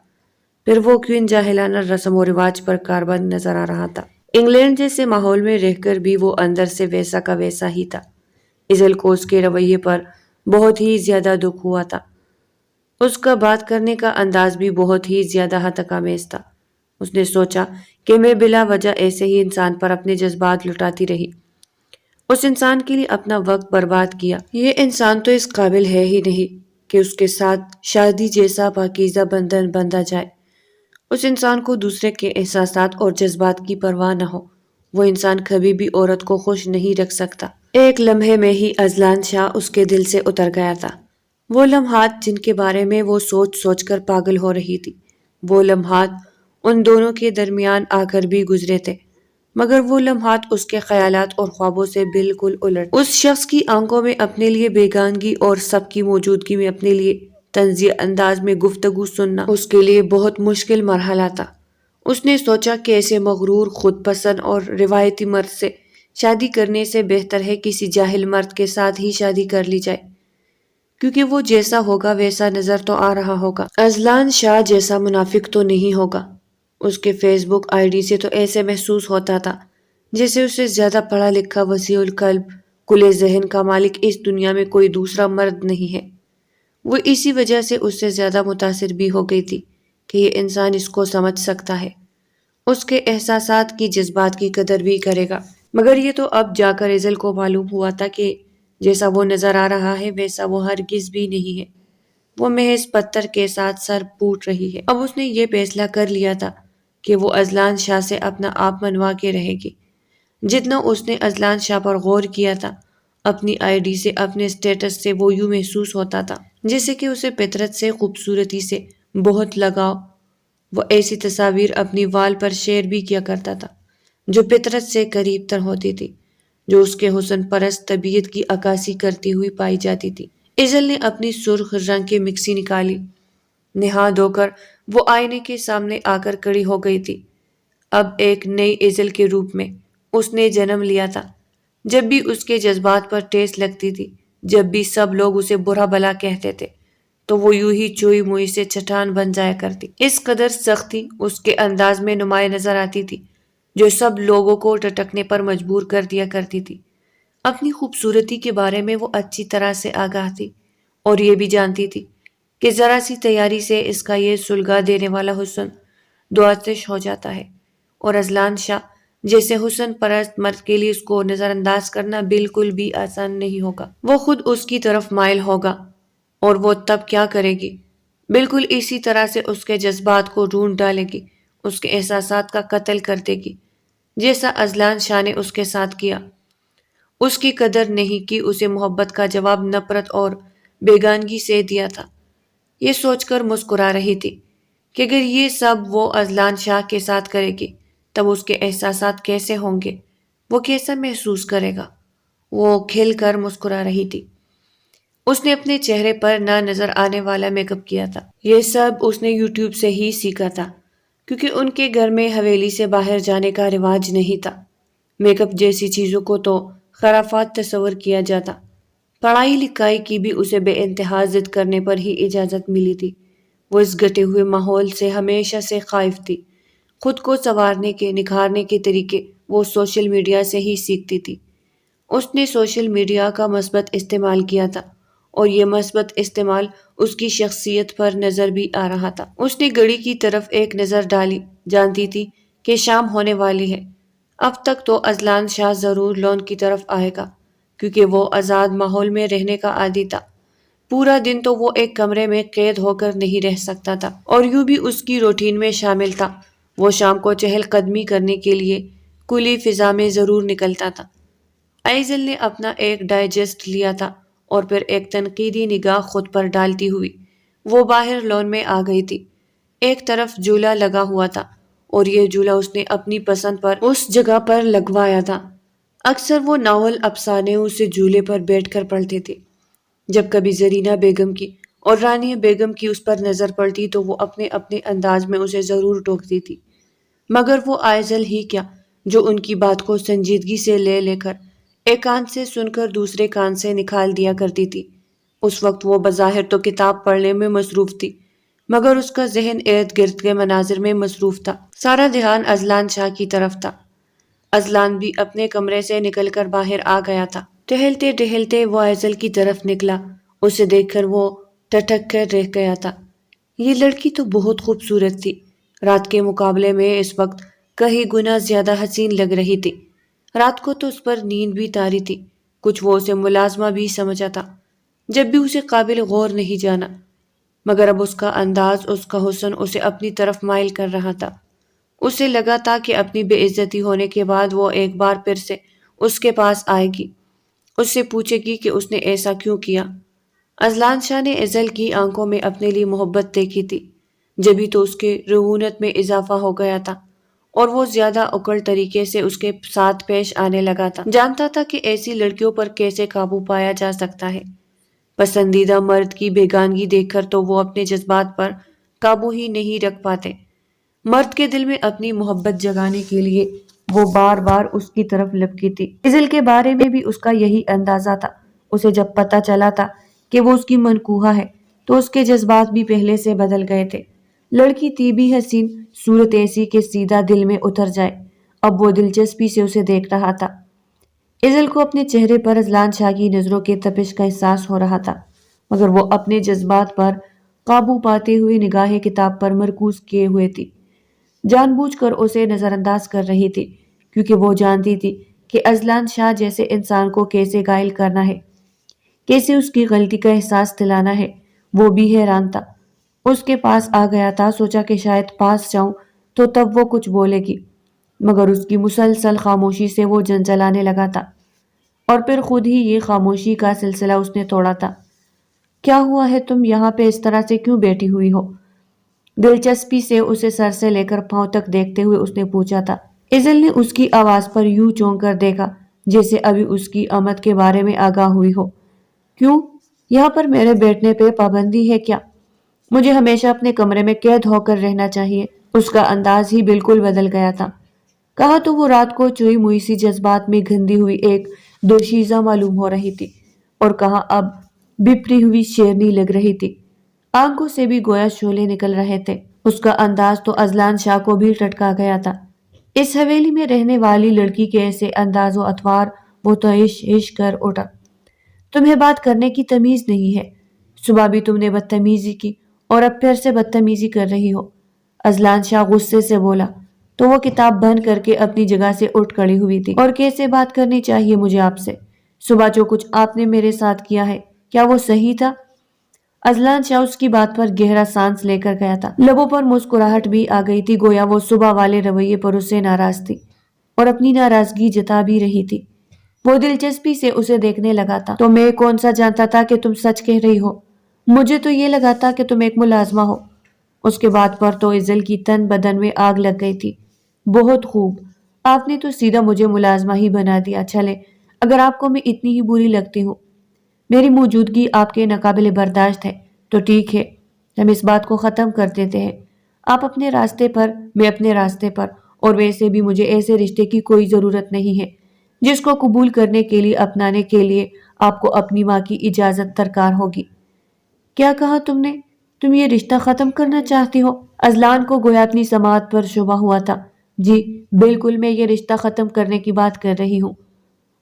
پھر وہ کیوں ان جاہلانہ رسم و رواج پر کاربند نظر آ رہا تھا۔ انگلینڈ جیسے ماحول میں رہ کر بھی وہ اندر سے ویسا کا ویسا ہی تھا۔ ایزل کو اس کے رویے پر بہت ہی زیادہ دکھ ہوا تھا۔ اس کا بات کرنے کا انداز بھی بہت ہی زیادہ ہتک آمیز تھا۔ اس نے سوچا کہ میں بلا وجہ ایسے ہی انسان پر اپنے جذبات لٹاتی رہی، اس انسان کے لیے اپنا وقت برباد کیا۔ یہ انسان تو اس قابل ہے ہی نہیں کہ اس کے ساتھ شادی جیسا پاکیزہ بندھن بندھا جائے۔ اس انسان کو دوسرے کے احساسات اور جذبات کی پرواہ نہ ہو۔ وہ انسان کبھی بھی عورت کو خوش نہیں رکھ سکتا۔ ایک لمحے میں ہی اذلان شاہ اس کے دل سے اتر گیا تھا۔ وہ لمحات جن کے بارے میں وہ سوچ سوچ کر پاگل ہو رہی تھی، وہ لمحات ان دونوں کے درمیان آ کر بھی گزرے تھے، مگر وہ لمحات اس کے خیالات اور خوابوں سے بالکل الٹ۔ اس شخص کی آنکھوں میں اپنے لیے بیگانگی اور سب کی موجودگی میں اپنے لیے طنزیہ انداز میں گفتگو سننا اس کے لیے بہت مشکل مرحلہ تھا۔ اس نے سوچا کہ ایسے مغرور، خود پسند اور روایتی مرد سے شادی کرنے سے بہتر ہے کسی جاہل مرد کے ساتھ ہی شادی کر لی جائے، کیونکہ وہ جیسا ہوگا ویسا نظر تو آ رہا ہوگا، اذلان شاہ جیسا منافق تو نہیں ہوگا۔ اس کے فیس بک آئی ڈی سے تو ایسے محسوس ہوتا تھا جیسے اسے زیادہ پڑھا لکھا، وسیع القلب، کھلے ذہن کا مالک اس دنیا میں کوئی دوسرا مرد نہیں ہے۔ وہ اسی وجہ سے اس سے زیادہ متاثر بھی ہو گئی تھی کہ یہ انسان اس کو سمجھ سکتا ہے، اس کے احساسات کی، جذبات کی قدر بھی کرے گا۔ مگر یہ تو اب جا کر ایزل کو معلوم ہوا تھا کہ جیسا وہ نظر آ رہا ہے ویسا وہ ہرگز بھی نہیں ہے۔ وہ محض پتھر کے ساتھ سر پوٹ رہی ہے۔ اب اس نے یہ فیصلہ کر لیا تھا کہ وہ اذلان شاہ سے اپنا آپ منوا کے رہے گی۔ جتنا اس نے اذلان شاہ پر غور کیا تھا، اپنی آئی ڈی سے، اپنے سٹیٹس سے، وہ یوں محسوس ہوتا تھا جیسے کہ اسے فطرت سے، خوبصورتی سے بہت لگاؤ۔ وہ ایسی تصاویر اپنی وال پر شیئر بھی کیا کرتا تھا جو فطرت سے قریب تر ہوتی تھی، جو اس کے حسن پرست طبیعت کی عکاسی کرتی ہوئی پائی جاتی تھی۔ ایزل نے اپنی سرخ رنگ کی مکسی نکالی، نہا دھو کر وہ آئینے کے سامنے آ کر کھڑی ہو گئی تھی۔ اب ایک نئی ایزل کے روپ میں اس نے جنم لیا تھا۔ جب بھی اس کے جذبات پر ٹھیس لگتی تھی، جب بھی سب لوگ اسے برا بھلا کہتے تھے، تو وہ یوں ہی چوئی موئی سے چٹان بن جایا کرتی۔ اس قدر سختی اس کے انداز میں نمایاں نظر آتی تھی جو سب لوگوں کو ٹٹکنے پر مجبور کر دیا کرتی تھی۔ اپنی خوبصورتی کے بارے میں وہ اچھی طرح سے آگاہ تھی اور یہ بھی جانتی تھی کہ ذرا سی تیاری سے اس کا یہ سلگا دینے والا حسن دو آتش ہو جاتا ہے، اور اذلان شاہ جیسے حسن پرست مرد کے لیے اس کو نظر انداز کرنا بالکل بھی آسان نہیں ہوگا۔ وہ خود اس کی طرف مائل ہوگا، اور وہ تب کیا کرے گی؟ بالکل اسی طرح سے اس کے جذبات کو ڈھونڈ ڈالے گی، اس کے احساسات کا قتل کر دے گی، جیسا اذلان شاہ نے اس کے ساتھ کیا۔ اس کی قدر نہیں کی، اسے محبت کا جواب نفرت اور بیگانگی سے دیا تھا۔ یہ سوچ کر مسکرا رہی تھی کہ اگر یہ سب وہ اذلان شاہ کے ساتھ کرے گی تب اس کے احساسات کیسے ہوں گے، وہ کیسا محسوس کرے گا۔ وہ کھل کر مسکرا رہی تھی۔ اس نے اپنے چہرے پر نہ نظر آنے والا میک اپ کیا تھا۔ یہ سب اس نے یوٹیوب سے ہی سیکھا تھا، کیونکہ ان کے گھر میں حویلی سے باہر جانے کا رواج نہیں تھا۔ میک اپ جیسی چیزوں کو تو خرافات تصور کیا جاتا۔ پڑھائی لکھائی کی بھی اسے بے انتہا ضد کرنے پر ہی اجازت ملی تھی۔ وہ اس گھٹے ہوئے ماحول سے ہمیشہ سے خائف تھی۔ خود کو سنوارنے کے، نکھارنے کے طریقے وہ سوشل میڈیا سے ہی سیکھتی تھی۔ اس نے سوشل میڈیا کا مثبت استعمال کیا تھا، اور یہ مثبت استعمال اس کی شخصیت پر نظر بھی آ رہا تھا۔ اس نے گھڑی کی طرف ایک نظر ڈالی، جانتی تھی کہ شام ہونے والی ہے۔ اب تک تو ازلان شاہ ضرور لون کی طرف آئے گا کیونکہ وہ آزاد ماحول میں رہنے کا عادی تھا۔ پورا دن تو وہ ایک کمرے میں قید ہو کر نہیں رہ سکتا تھا اور یوں بھی اس کی روٹین میں شامل تھا۔ وہ شام کو چہل قدمی کرنے کے لیے کھلی فضا میں ضرور نکلتا تھا۔ ایزل نے اپنا ایک ڈائجسٹ لیا تھا اور پھر ایک تنقیدی نگاہ خود پر ڈالتی ہوئی وہ باہر لون میں آ گئی تھی۔ ایک طرف جھولا لگا ہوا تھا اور یہ جھولا اس نے اپنی پسند پر اس جگہ پر لگوایا تھا۔ اکثر وہ ناول افسانے اسے جھولے پر بیٹھ کر پڑھتے تھے۔ جب کبھی زرینہ بیگم کی اور رانیہ بیگم کی اس پر نظر پڑتی تو وہ اپنے اپنے انداز میں اسے ضرور ٹوکتی تھی، مگر وہ ایزل ہی کیا جو ان کی بات کو سنجیدگی سے لے لے کر ایک کان سے سن کر دوسرے کان سے نکال دیا کرتی تھی۔ اس وقت وہ بظاہر تو کتاب پڑھنے میں مصروف تھی، مگر اس کا ذہن ارد گرد کے مناظر میں مصروف تھا۔ سارا دھیان ازلان شاہ کی طرف تھا۔ ازلان بھی اپنے کمرے سے نکل کر باہر آ گیا تھا۔ ٹہلتے ٹہلتے وہ ایزل کی طرف نکلا۔ اسے دیکھ کر وہ ٹھٹک کر رہ گیا تھا۔ یہ لڑکی تو بہت خوبصورت تھی، رات کے مقابلے میں اس وقت کئی گنا زیادہ حسین لگ رہی تھی۔ رات کو تو اس پر نیند بھی طاری تھی، کچھ وہ اسے ملازمہ بھی سمجھا تھا جب بھی اسے قابل غور نہیں جانا، مگر اب اس کا انداز، اس کا حسن اسے اپنی طرف مائل کر رہا تھا۔ اسے لگا تھا کہ اپنی بے عزتی ہونے کے بعد وہ ایک بار پھر سے اس کے پاس آئے گی، اس سے پوچھے گی کہ اس نے ایسا کیوں کیا۔ ازلان شاہ نے ایزل کی آنکھوں میں اپنے لیے محبت دیکھی تھی، جبھی تو اس کے رعونت میں اضافہ ہو گیا تھا اور وہ زیادہ اکڑ طریقے سے اس کے ساتھ پیش آنے لگا تھا۔ جانتا تھا کہ ایسی لڑکیوں پر کیسے قابو پایا جا سکتا ہے۔ پسندیدہ مرد کی بیگانگی دیکھ کر تو وہ اپنے جذبات پر قابو ہی نہیں رکھ پاتے۔ مرد کے دل میں اپنی محبت جگانے کے لیے وہ بار بار اس کی طرف لپکی تھی۔ ایزل کے بارے میں بھی اس کا یہی اندازہ تھا۔ اسے جب پتہ چلا تھا کہ وہ اس کی منکوحہ ہے تو اس کے جذبات بھی پہلے سے بدل گئے تھے۔ لڑکی تھی بھی حسین، صورت ایسی کہ سیدھا دل میں اتر جائے۔ اب وہ دلچسپی سے اسے دیکھ رہا تھا۔ ایزل کو اپنے چہرے پر ازلان شاہ کی نظروں کے تپش کا احساس ہو رہا تھا، مگر وہ اپنے جذبات پر قابو پاتے ہوئے نگاہ کتاب پر مرکوز کیے ہوئے تھی۔ جان بوجھ کر اسے نظر انداز کر رہی تھی کیونکہ وہ جانتی تھی کہ ازلان شاہ جیسے انسان کو کیسے گھائل کرنا ہے، کیسے اس کی غلطی کا احساس دلانا ہے۔ وہ بھی حیران تھا۔ اس کے پاس آ گیا تھا، سوچا کہ شاید پاس جاؤں تو تب وہ کچھ بولے گی، مگر اس کی مسلسل خاموشی سے وہ جنجلانے لگا تھا اور پھر خود ہی یہ خاموشی کا سلسلہ اس نے توڑا تھا۔ کیا ہوا ہے؟ تم یہاں پہ اس طرح سے کیوں بیٹھی ہوئی ہو؟ دلچسپی سے اسے سر سے لے کر پاؤں تک دیکھتے ہوئے اس نے پوچھا تھا۔ ایزل نے اس کی آواز پر یوں چونک کر دیکھا جیسے ابھی اس کی آمد کے بارے میں آگاہ ہوئی ہو۔ کیوں؟ یہاں پر میرے بیٹھنے پہ پابندی ہے کیا؟ مجھے ہمیشہ اپنے کمرے میں قید ہو کر رہنا چاہیے۔ اس کا انداز ہی بالکل بدل گیا تھا۔ کہا تو وہ رات کو چوئی موئی سی جذبات میں گھندی ہوئی ایک دوشیزہ معلوم ہو رہی تھی، اور کہاں اب بپری ہوئی شیرنی لگ رہی تھی۔ آنکھوں سے بھی گویا شعلے نکل رہے تھے۔ اس کا انداز تو ازلان شاہ کو بھی ٹٹکا گیا تھا۔ اس حویلی میں رہنے والی لڑکی کے ایسے انداز و اطوار وہ تو عش عش کر اٹھا۔ تمہیں بات کرنے کی تمیز نہیں ہے؟ صبح بھی تم نے بدتمیزی کی اور اب پھر سے بدتمیزی کر رہی ہو۔ ازلان شاہ غصے سے بولا تو وہ کتاب بند کر کے اپنی جگہ سے اٹھ کھڑی ہوئی تھی۔ اور کیسے بات کرنی چاہیے مجھے آپ سے؟ صبح جو کچھ آپ نے میرے ساتھ کیا ہے کیا وہ صحیح تھا؟ ازلان شاہ اس کی بات پر گہرا سانس لے کر گیا تھا۔ لبوں پر مسکراہٹ بھی آ گئی تھی، گویا وہ صبح والے رویے پر اس سے ناراض تھی اور اپنی ناراضگی جتا بھی رہی تھی۔ وہ دلچسپی سے اسے دیکھنے لگا تھا۔ تو میں کون سا جانتا تھا کہ تم سچ کہہ رہی ہو؟ مجھے تو یہ لگا تھا کہ تم ایک ملازمہ ہو۔ اس کے بعد پر تو ایزل کی تن بدن میں آگ لگ گئی تھی۔ بہت خوب، آپ نے تو سیدھا مجھے ملازمہ ہی بنا دیا۔ چلے، اگر آپ کو میں اتنی ہی بری لگتی ہوں، میری موجودگی آپ کے ناقابل برداشت ہے، تو ٹھیک ہے، ہم اس بات کو ختم کر دیتے ہیں۔ آپ اپنے راستے پر، میں اپنے راستے پر، اور ویسے بھی مجھے ایسے رشتے کی کوئی ضرورت نہیں ہے جس کو قبول کرنے کے لیے، اپنانے کے لیے آپ کو اپنی ماں کی اجازت درکار ہوگی۔ کیا کہا تم نے؟ تم یہ رشتہ ختم کرنا چاہتی ہو؟ ازلان کو گویا اپنی سماعت پر شبہ ہوا تھا۔ جی بالکل، میں یہ رشتہ ختم کرنے کی بات کر رہی ہوں۔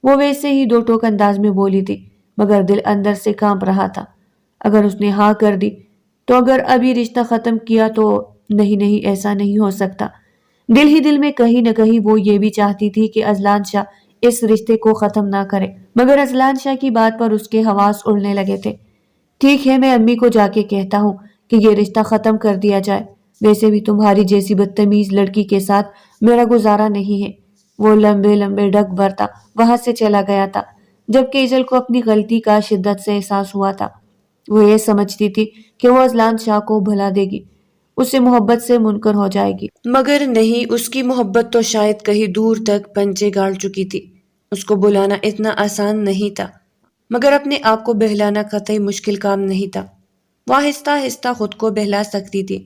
وہ ویسے ہی دو ٹوک انداز میں بولی تھی، مگر دل اندر سے کانپ رہا تھا۔ اگر اس نے ہاں کر دی تو اگر ابھی رشتہ ختم کیا تو نہیں، ایسا نہیں ہو سکتا۔ دل ہی دل میں کہیں نہ کہیں وہ یہ بھی چاہتی تھی کہ ازلان شاہ اس رشتے کو ختم نہ کرے، مگر ازلان شاہ کی بات پر اس کے حواس اڑنے لگے تھے۔ ٹھیک ہے، میں امی کو جا کے کہتا ہوں کہ یہ رشتہ ختم کر دیا جائے، ویسے بھی تمہاری جیسی بدتمیز لڑکی کے ساتھ میرا گزارا نہیں ہے۔ وہ لمبے لمبے ڈگ بھرتا وہاں سے چلا گیا تھا، جبکہ ایجل کو اپنی غلطی کا شدت سے احساس ہوا تھا۔ وہ یہ سمجھتی تھی کہ وہ ازلان شاہ کو بھلا دے گی، اس سے محبت سے منکر ہو جائے گی، مگر نہیں، اس کی محبت تو شاید کہیں دور تک پنجے گاڑ چکی تھی۔ اس کو بلانا اتنا آسان نہیں تھا، مگر اپنے آپ کو بہلانا قطعی مشکل کام نہیں تھا۔ وہ آہستہ آہستہ خود کو بہلا سکتی تھی،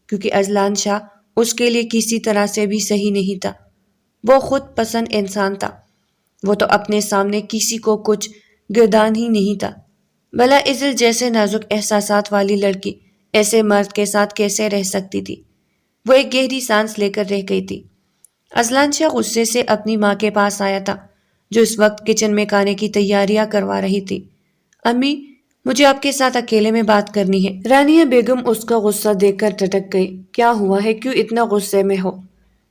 کیونکہ ازلان شاہ اس کے لیے کسی طرح سے بھی صحیح نہیں تھا۔ وہ خود پسند انسان تھا، وہ تو اپنے سامنے کسی کو کچھ گردان ہی نہیں تھا۔ بھلا ایزل جیسے نازک احساسات والی لڑکی ایسے مرد کے ساتھ کیسے رہ سکتی تھی؟ وہ ایک گہری سانس لے کر رہ گئی تھی۔ ازلان شاہ غصے سے اپنی ماں کے پاس آیا تھا، جو اس وقت کچن میں کھانے کی تیاریاں کروا رہی تھی۔ امی، مجھے آپ کے ساتھ اکیلے میں بات کرنی ہے۔ رانیہ بیگم اس کا غصہ دیکھ کر ٹھٹک گئی۔ کیا ہوا ہے؟ کیوں اتنا غصے میں ہو؟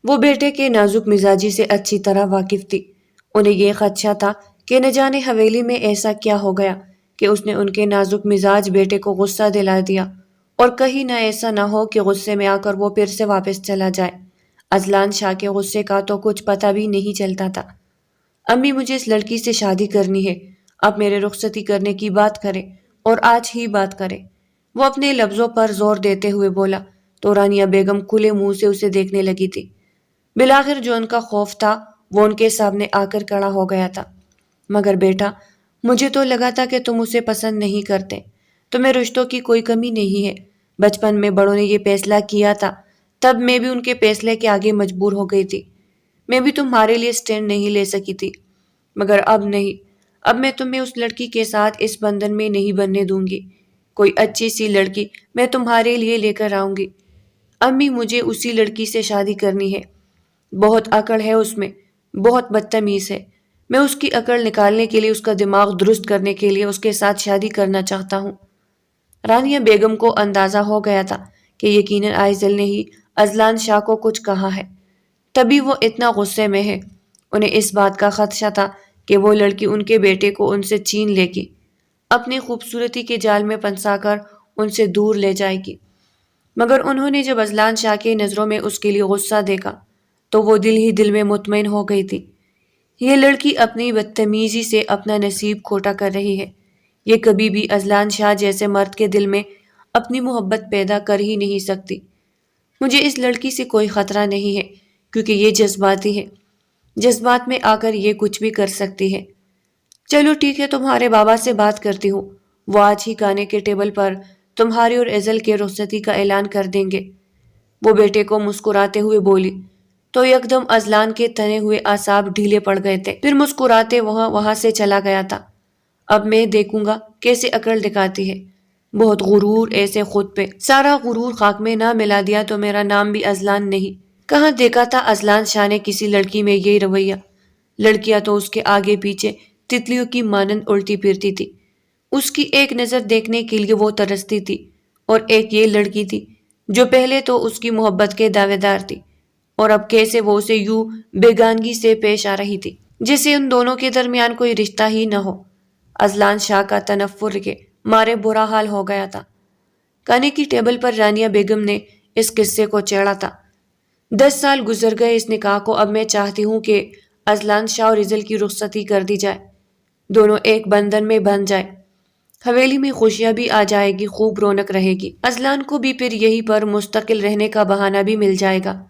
وہ بیٹے کے نازک مزاجی سے اچھی طرح واقف تھی۔ انہیں یہ خدشہ تھا کہ نہ جانے حویلی میں ایسا کیا ہو گیا کہ اس نے ان کے نازک مزاج بیٹے کو غصہ دلا دیا، اور کہیں نہ ایسا نہ ہو کہ غصے میں آ کر وہ پھر سے واپس چلا جائے۔ ازلان شاہ کے غصے کا تو کچھ پتہ بھی نہیں چلتا تھا۔ امی، مجھے اس لڑکی سے شادی کرنی ہے، آپ میرے رخصتی کرنے کی بات کریں، اور آج ہی بات کریں۔ وہ اپنے لفظوں پر زور دیتے ہوئے بولا تو رانیہ بیگم کھلے منہ سے اسے دیکھنے لگی تھی۔ بالآخر جو ان کا خوف تھا وہ ان کے سامنے آ کر کھڑا ہو گیا تھا۔ مگر بیٹا، مجھے تو لگا تھا کہ تم اسے پسند نہیں کرتے، تمہیں رشتوں کی کوئی کمی نہیں ہے۔ بچپن میں بڑوں نے یہ فیصلہ کیا تھا، تب میں بھی ان کے فیصلے کے آگے مجبور ہو گئی تھی، میں بھی تمہارے لیے سٹینڈ نہیں لے سکی تھی، مگر اب نہیں، اب میں تمہیں اس لڑکی کے ساتھ اس بندھن میں نہیں بننے دوں گی۔ کوئی اچھی سی لڑکی میں تمہارے لیے لے کر آؤں گی۔ امی، مجھے اسی لڑکی سے شادی کرنی ہے، بہت عقل ہے اس میں، بہت بدتمیز ہے، میں اس کی عقل نکالنے کے لیے، اس کا دماغ درست کرنے کے لیے اس کے ساتھ شادی کرنا چاہتا ہوں۔ رانیہ بیگم کو اندازہ ہو گیا تھا کہ یقیناً آئزل نے ہی ازلان شاہ کو کچھ کہا ہے، تبھی وہ اتنا غصے میں ہے۔ انہیں اس بات کا خدشہ تھا کہ وہ لڑکی ان کے بیٹے کو ان سے چھین لے گی، اپنی خوبصورتی کے جال میں پھنسا کر ان سے دور لے جائے گی۔ مگر انہوں نے جب ازلان شاہ کی نظروں میں اس کے لیے غصہ دیکھا تو وہ دل ہی دل میں مطمئن ہو گئی تھی۔ یہ لڑکی اپنی بدتمیزی سے اپنا نصیب کھوٹا کر رہی ہے، یہ کبھی بھی ازلان شاہ جیسے مرد کے دل میں اپنی محبت پیدا کر ہی نہیں سکتی۔ مجھے اس لڑکی سے کوئی خطرہ نہیں ہے، کیونکہ یہ جذباتی ہے، جذبات میں آ کر یہ کچھ بھی کر سکتی ہے۔ چلو ٹھیک ہے، تمہارے بابا سے بات کرتی ہوں، وہ آج ہی کھانے کے ٹیبل پر تمہاری اور ایزل کے رخصتی کا اعلان کر دیں گے۔ وہ بیٹے کو مسکراتے ہوئے بولی تو یکدم ازلان کے تنے ہوئے اعصاب ڈھیلے پڑ گئے تھے، پھر مسکراتے وہاں سے چلا گیا تھا۔ اب میں دیکھوں گا کیسے عقل دکھاتی ہے، بہت غرور ایسے خود پہ، سارا غرور خاک میں نہ ملا دیا تو میرا نام بھی ازلان نہیں۔ کہاں دیکھا تھا ازلان شاہ نے کسی لڑکی میں یہ رویہ؟ لڑکیاں تو اس کے آگے پیچھے تتلیوں کی مانند الٹی پھرتی تھی، اس کی ایک نظر دیکھنے کے لیے وہ ترستی تھی، اور ایک یہ لڑکی تھی جو پہلے تو اس کی محبت کے دعوے دار تھی، اور اب کیسے وہ اسے یوں بیگانگی سے پیش آ رہی تھی جیسے ان دونوں کے درمیان کوئی رشتہ ہی نہ ہو۔ ازلان شاہ کا تنفر کے مارے برا حال ہو گیا تھا۔ کھانے کی ٹیبل پر رانیہ بیگم نے اس قصے کو چھیڑا تھا۔ 10 سال گزر گئے اس نکاح کو، اب میں چاہتی ہوں کہ ازلان شاہ اور ایزل کی رخصتی کر دی جائے، دونوں ایک بندھن میں بندھ جائے، حویلی میں خوشیاں بھی آ جائے گی، خوب رونق رہے گی، ازلان کو بھی پھر یہیں پر مستقل رہنے کا بہانہ بھی مل جائے گا۔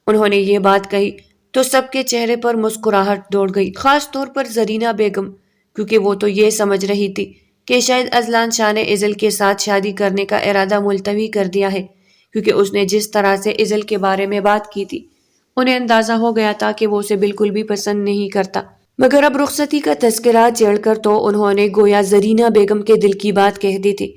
انہوں نے یہ بات کہی تو سب کے چہرے پر مسکراہٹ دوڑ گئی، خاص طور پر زرینہ بیگم، کیونکہ وہ تو یہ سمجھ رہی تھی کہ شاید ازلان شاہ نے ایزل کے ساتھ شادی کرنے کا ارادہ ملتوی کر دیا ہے، کیونکہ اس نے جس طرح سے ایزل کے بارے میں بات کی تھی انہیں اندازہ ہو گیا تھا کہ وہ اسے بالکل بھی پسند نہیں کرتا۔ مگر اب رخصتی کا تذکرہ چھیڑ کر تو انہوں نے گویا زرینہ بیگم کے دل کی بات کہہ دی تھی۔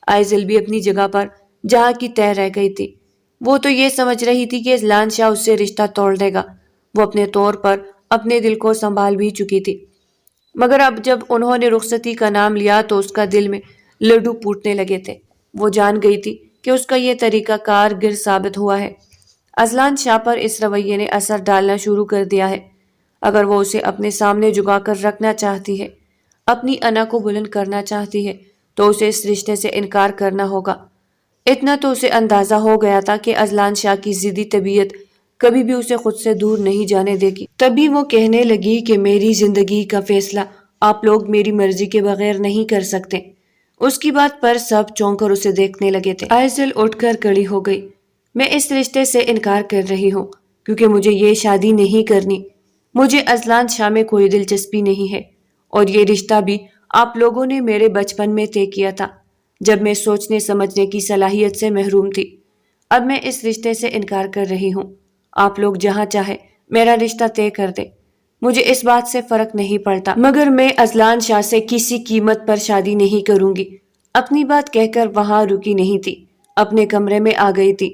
ایزل بھی اپنی جگہ پر جہاں کی تہ رہ گئی تھی، وہ تو یہ سمجھ رہی تھی کہ ازلان شاہ اس سے رشتہ توڑ دے گا، وہ اپنے طور پر اپنے دل کو سنبھال بھی چکی تھی، مگر اب جب انہوں نے رخصتی کا نام لیا تو اس کا دل میں لڈو پھوٹنے لگے تھے۔ وہ جان گئی تھی کہ اس کا یہ طریقہ کار گر ثابت ہوا ہے۔ اذلان شاہ پر اس رویے نے اثر ڈالنا شروع کر دیا ہے۔ اگر وہ اسے اپنے سامنے جھکا کر رکھنا چاہتی ہے، اپنی انا کو بلند کرنا چاہتی ہے، تو اسے اس رشتے سے انکار کرنا ہوگا۔ اتنا تو اسے اندازہ ہو گیا تھا کہ اذلان شاہ کی ضدی طبیعت کبھی بھی اسے خود سے دور نہیں جانے دے گی۔ تبھی وہ کہنے لگی کہ میری زندگی کا فیصلہ آپ لوگ میری مرضی کے بغیر نہیں کر سکتے۔ اس کی بات پر سب چونک کر اسے دیکھنے لگے تھے۔ آئزل اٹھ کر کھڑی ہو گئی۔ میں اس رشتے سے انکار کر رہی ہوں کیونکہ مجھے یہ شادی نہیں کرنی۔ مجھے اذلان شاہ میں کوئی دلچسپی نہیں ہے، اور یہ رشتہ بھی آپ لوگوں نے میرے بچپن میں طے کیا تھا جب میں سوچنے سمجھنے کی صلاحیت سے محروم تھی۔ اب میں اس رشتے سے انکار کر رہی ہوں۔ آپ لوگ جہاں چاہے میرا رشتہ طے کر دیں، مجھے اس بات سے فرق نہیں پڑتا، مگر میں اذلان شاہ سے کسی قیمت پر شادی نہیں کروں گی۔ اپنی بات کہہ کر وہاں رکی نہیں تھی، اپنے کمرے میں آ گئی تھی۔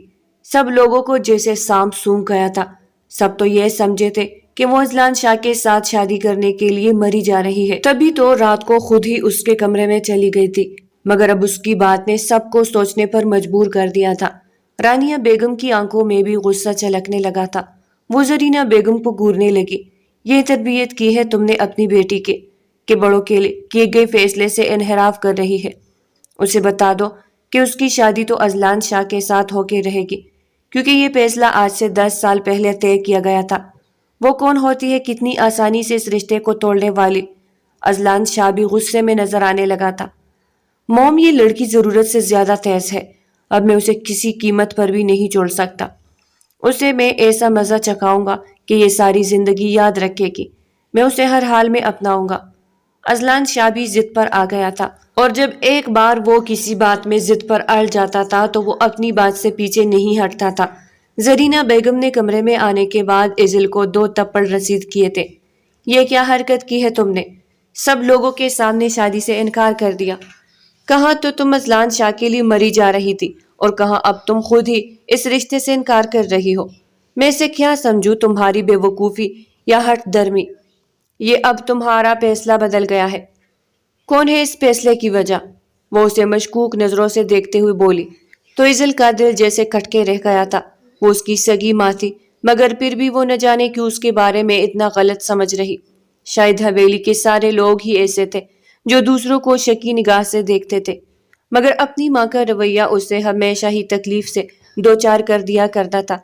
سب لوگوں کو جیسے سانپ سونگھ گیا تھا۔ سب تو یہ سمجھے تھے کہ وہ اذلان شاہ کے ساتھ شادی کرنے کے لیے مری جا رہی ہے، تبھی تو رات کو خود ہی اس کے کمرے میں چلی گئی تھی۔ مگر اب اس کی بات نے سب کو سوچنے پر مجبور کر دیا تھا۔ رانیہ بیگم کی آنکھوں میں بھی غصہ چھلکنے لگا تھا۔ وہ زرینہ بیگم کو گورنے لگی۔ یہ تربیت کی ہے تم نے اپنی بیٹی کے کہ بڑوں کے کیے گئے فیصلے سے انحراف کر رہی ہے۔ اسے بتا دو کہ اس کی شادی تو اذلان شاہ کے ساتھ ہو کے رہے گی، کیونکہ یہ فیصلہ آج سے 10 سال پہلے طے کیا گیا تھا۔ وہ کون ہوتی ہے کتنی آسانی سے اس رشتے کو توڑنے والی؟ اذلان شاہ بھی غصے میں نظر آنے لگا تھا۔ موم، یہ لڑکی ضرورت سے زیادہ تیز ہے، اب میں اسے کسی قیمت پر بھی نہیں چھوڑ سکتا۔ اسے میں ایسا مزہ چکھاؤں گا کہ یہ ساری زندگی یاد رکھے گی۔ میں اسے ہر حال میں اپناؤں گا۔ اذلان شاہ بھی ضد پر آ گیا تھا، اور جب ایک بار وہ کسی بات میں ضد پر اڑ جاتا تھا تو وہ اپنی بات سے پیچھے نہیں ہٹتا تھا۔ زرینہ بیگم نے کمرے میں آنے کے بعد عزل کو 2 تپڑ رسید کیے تھے۔ یہ کیا حرکت کی ہے تم نے؟ سب لوگوں کے سامنے شادی سے انکار کر دیا۔ کہاں تو تم اذلان شاہ کے لیے مری جا رہی تھی، اور کہاں اب تم خود ہی اس رشتے سے انکار کر رہی ہو۔ میں اسے کیا سمجھوں، تمہاری بے وقوفی یا ہٹ درمی؟ یہ اب تمہارا فیصلہ بدل گیا ہے۔ کون ہے اس فیصلے کی وجہ؟ وہ اسے مشکوک نظروں سے دیکھتے ہوئے بولی تو عزل کا دل جیسے کھٹ کے رہ گیا تھا۔ وہ اس کی سگی ماں تھی، مگر پھر بھی وہ نہ جانے کیوں اس کے بارے میں اتنا غلط سمجھ رہی۔ شاید حویلی کے سارے لوگ ہی ایسے تھے جو دوسروں کو شکی نگاہ سے دیکھتے تھے، مگر اپنی ماں کا رویہ اسے ہمیشہ ہی تکلیف سے دوچار کر دیا کرتا تھا۔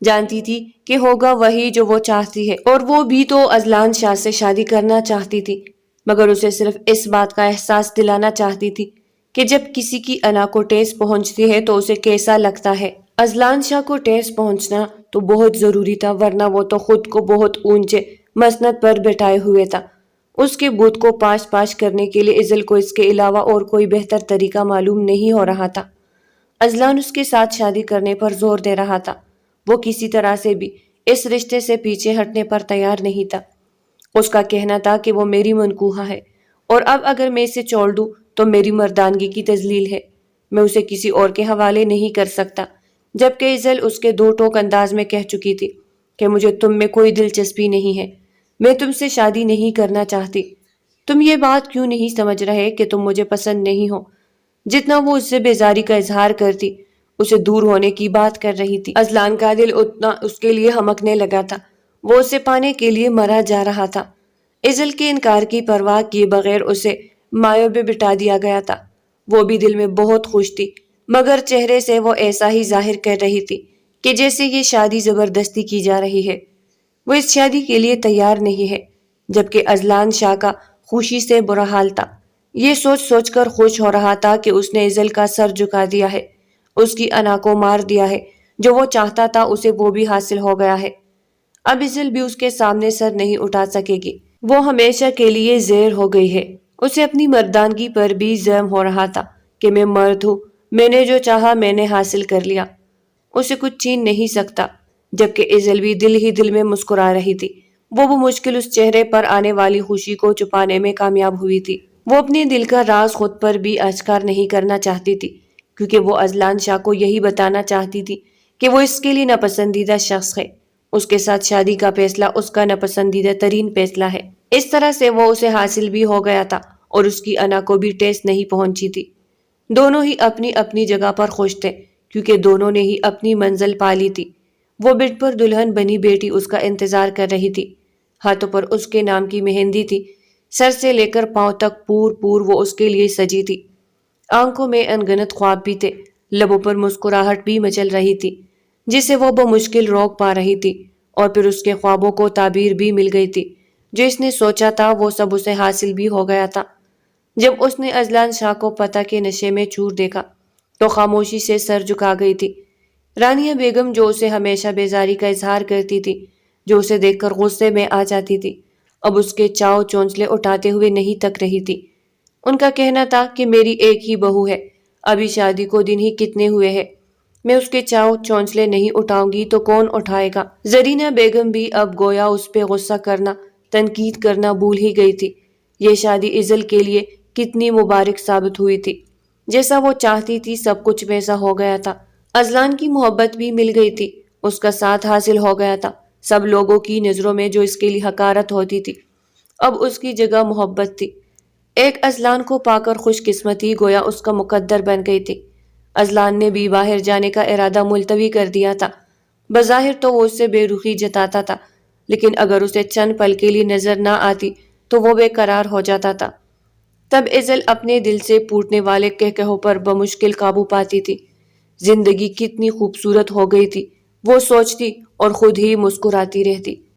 جانتی تھی کہ ہوگا وہی جو وہ چاہتی ہے، اور وہ بھی تو اذلان شاہ سے شادی کرنا چاہتی تھی، مگر اسے صرف اس بات کا احساس دلانا چاہتی تھی کہ جب کسی کی انا کو ٹھیس پہنچتی ہے تو اسے کیسا لگتا ہے۔ اذلان شاہ کو ٹھیس پہنچنا تو بہت ضروری تھا، ورنہ وہ تو خود کو بہت اونچے مسند پر بٹھائے ہوئے تھا۔ اس کے بت کو پاش پاش کرنے کے لیے عزل کو اس کے علاوہ اور کوئی بہتر طریقہ معلوم نہیں ہو رہا تھا۔ اذلان اس کے ساتھ شادی کرنے پر زور دے رہا تھا۔ وہ کسی طرح سے بھی اس رشتے سے پیچھے ہٹنے پر تیار نہیں تھا۔ اس کا کہنا تھا کہ وہ میری منکوحہ ہے، اور اب اگر میں اسے چھوڑ دوں تو میری مردانگی کی تذلیل ہے۔ میں اسے کسی اور کے حوالے نہیں کر سکتا، جبکہ عزل اس کے 2 ٹوک انداز میں کہہ چکی تھی کہ مجھے تم میں کوئی دلچسپی نہیں ہے، میں تم سے شادی نہیں کرنا چاہتی۔ تم یہ بات کیوں نہیں سمجھ رہے کہ تم مجھے پسند نہیں ہو؟ جتنا وہ اس سے بیزاری کا اظہار کرتی، اسے دور ہونے کی بات کر رہی تھی، اذلان کا دل اتنا اس کے لیے ہمکنے لگا تھا۔ وہ اسے پانے کے لیے مرا جا رہا تھا۔ عزل کے انکار کی پرواہ کیے بغیر اسے مایوں پہ بٹھا دیا گیا تھا۔ وہ بھی دل میں بہت خوش تھی، مگر چہرے سے وہ ایسا ہی ظاہر کر رہی تھی کہ جیسے یہ شادی زبردستی کی جا رہی ہے۔ وہ اس شادی کے لیے تیار نہیں ہے، جبکہ اذلان شاہ کا خوشی سے برا حال تھا۔ یہ سوچ سوچ کر خوش ہو رہا تھا کہ اس نے عزل کا سر جھکا دیا ہے، اس کی انا کو مار دیا ہے، جو وہ چاہتا تھا اسے وہ بھی حاصل ہو گیا ہے۔ اب عزل بھی اس کے سامنے سر نہیں اٹھا سکے گی، وہ ہمیشہ کے لیے زیر ہو گئی ہے۔ اسے اپنی مردانگی پر بھی زعم ہو رہا تھا کہ میں مرد ہوں، میں نے جو چاہا میں نے حاصل کر لیا، اسے کچھ چھین نہیں سکتا۔ جبکہ عزل بھی دل ہی دل میں مسکرا رہی تھی۔ وہ مشکل اس چہرے پر آنے والی خوشی کو چھپانے میں کامیاب ہوئی تھی۔ وہ اپنے دل کا راز خود پر بھی اشکار نہیں کرنا چاہتی تھی، کیونکہ وہ اذلان شاہ کو یہی بتانا چاہتی تھی کہ وہ اس کے لیے ناپسندیدہ شخص ہے۔ اس کے ساتھ شادی کا فیصلہ اس کا ناپسندیدہ ترین فیصلہ ہے۔ اس طرح سے وہ اسے حاصل بھی ہو گیا تھا، اور اس کی انا کو بھی ٹھیس نہیں پہنچی تھی۔ دونوں ہی اپنی اپنی جگہ پر خوش تھے، کیونکہ دونوں نے ہی اپنی منزل پا لی تھی۔ وہ بیڈ پر دلہن بنی بیٹی اس کا انتظار کر رہی تھی۔ ہاتھوں پر اس کے نام کی مہندی تھی، سر سے لے کر پاؤں تک پور پور وہ اس کے لیے سجی تھی۔ آنکھوں میں انگنت خواب بھی تھے، لبوں پر مسکراہٹ بھی مچل رہی تھی جسے وہ بمشکل روک پا رہی تھی، اور پھر اس کے خوابوں کو تعبیر بھی مل گئی تھی۔ جو اس نے سوچا تھا وہ سب اسے حاصل بھی ہو گیا تھا۔ جب اس نے اذلان شاہ کو پتہ کے نشے میں چور دیکھا تو خاموشی سے سر جھکا گئی تھی۔ رانیہ بیگم جو اسے ہمیشہ بیزاری کا اظہار کرتی تھی، جو اسے دیکھ کر غصے میں آ جاتی تھی، اب اس کے چاؤ چونچلے اٹھاتے ہوئے نہیں تک رہی تھی۔ ان کا کہنا تھا کہ میری ایک ہی بہو ہے، ابھی شادی کو دن ہی کتنے ہوئے ہیں، میں اس کے چاؤ چونچلے نہیں اٹھاؤں گی تو کون اٹھائے گا؟ زرینہ بیگم بھی اب گویا اس پہ غصہ کرنا، تنقید کرنا بھول ہی گئی تھی۔ یہ شادی ازل کے لیے کتنی مبارک ثابت ہوئی تھی، جیسا وہ چاہتی تھی سب کچھ ویسا ہو گیا تھا۔ اذلان کی محبت بھی مل گئی تھی، اس کا ساتھ حاصل ہو گیا تھا۔ سب لوگوں کی نظروں میں جو اس کے لیے حقارت ہوتی تھی، اب اس کی جگہ محبت تھی۔ ایک اذلان کو پا کر خوش قسمتی گویا اس کا مقدر بن گئی تھی۔ اذلان نے بھی باہر جانے کا ارادہ ملتوی کر دیا تھا۔ بظاہر تو وہ اس سے بے رخی جتاتا تھا، لیکن اگر اسے چند پل کے لیے نظر نہ آتی تو وہ بے قرار ہو جاتا تھا۔ تب ازل اپنے دل سے پھوٹنے والے قہقہوں پر بمشکل قابو پاتی تھی۔ زندگی کتنی خوبصورت ہو گئی تھی، وہ سوچتی اور خود ہی مسکراتی رہتی۔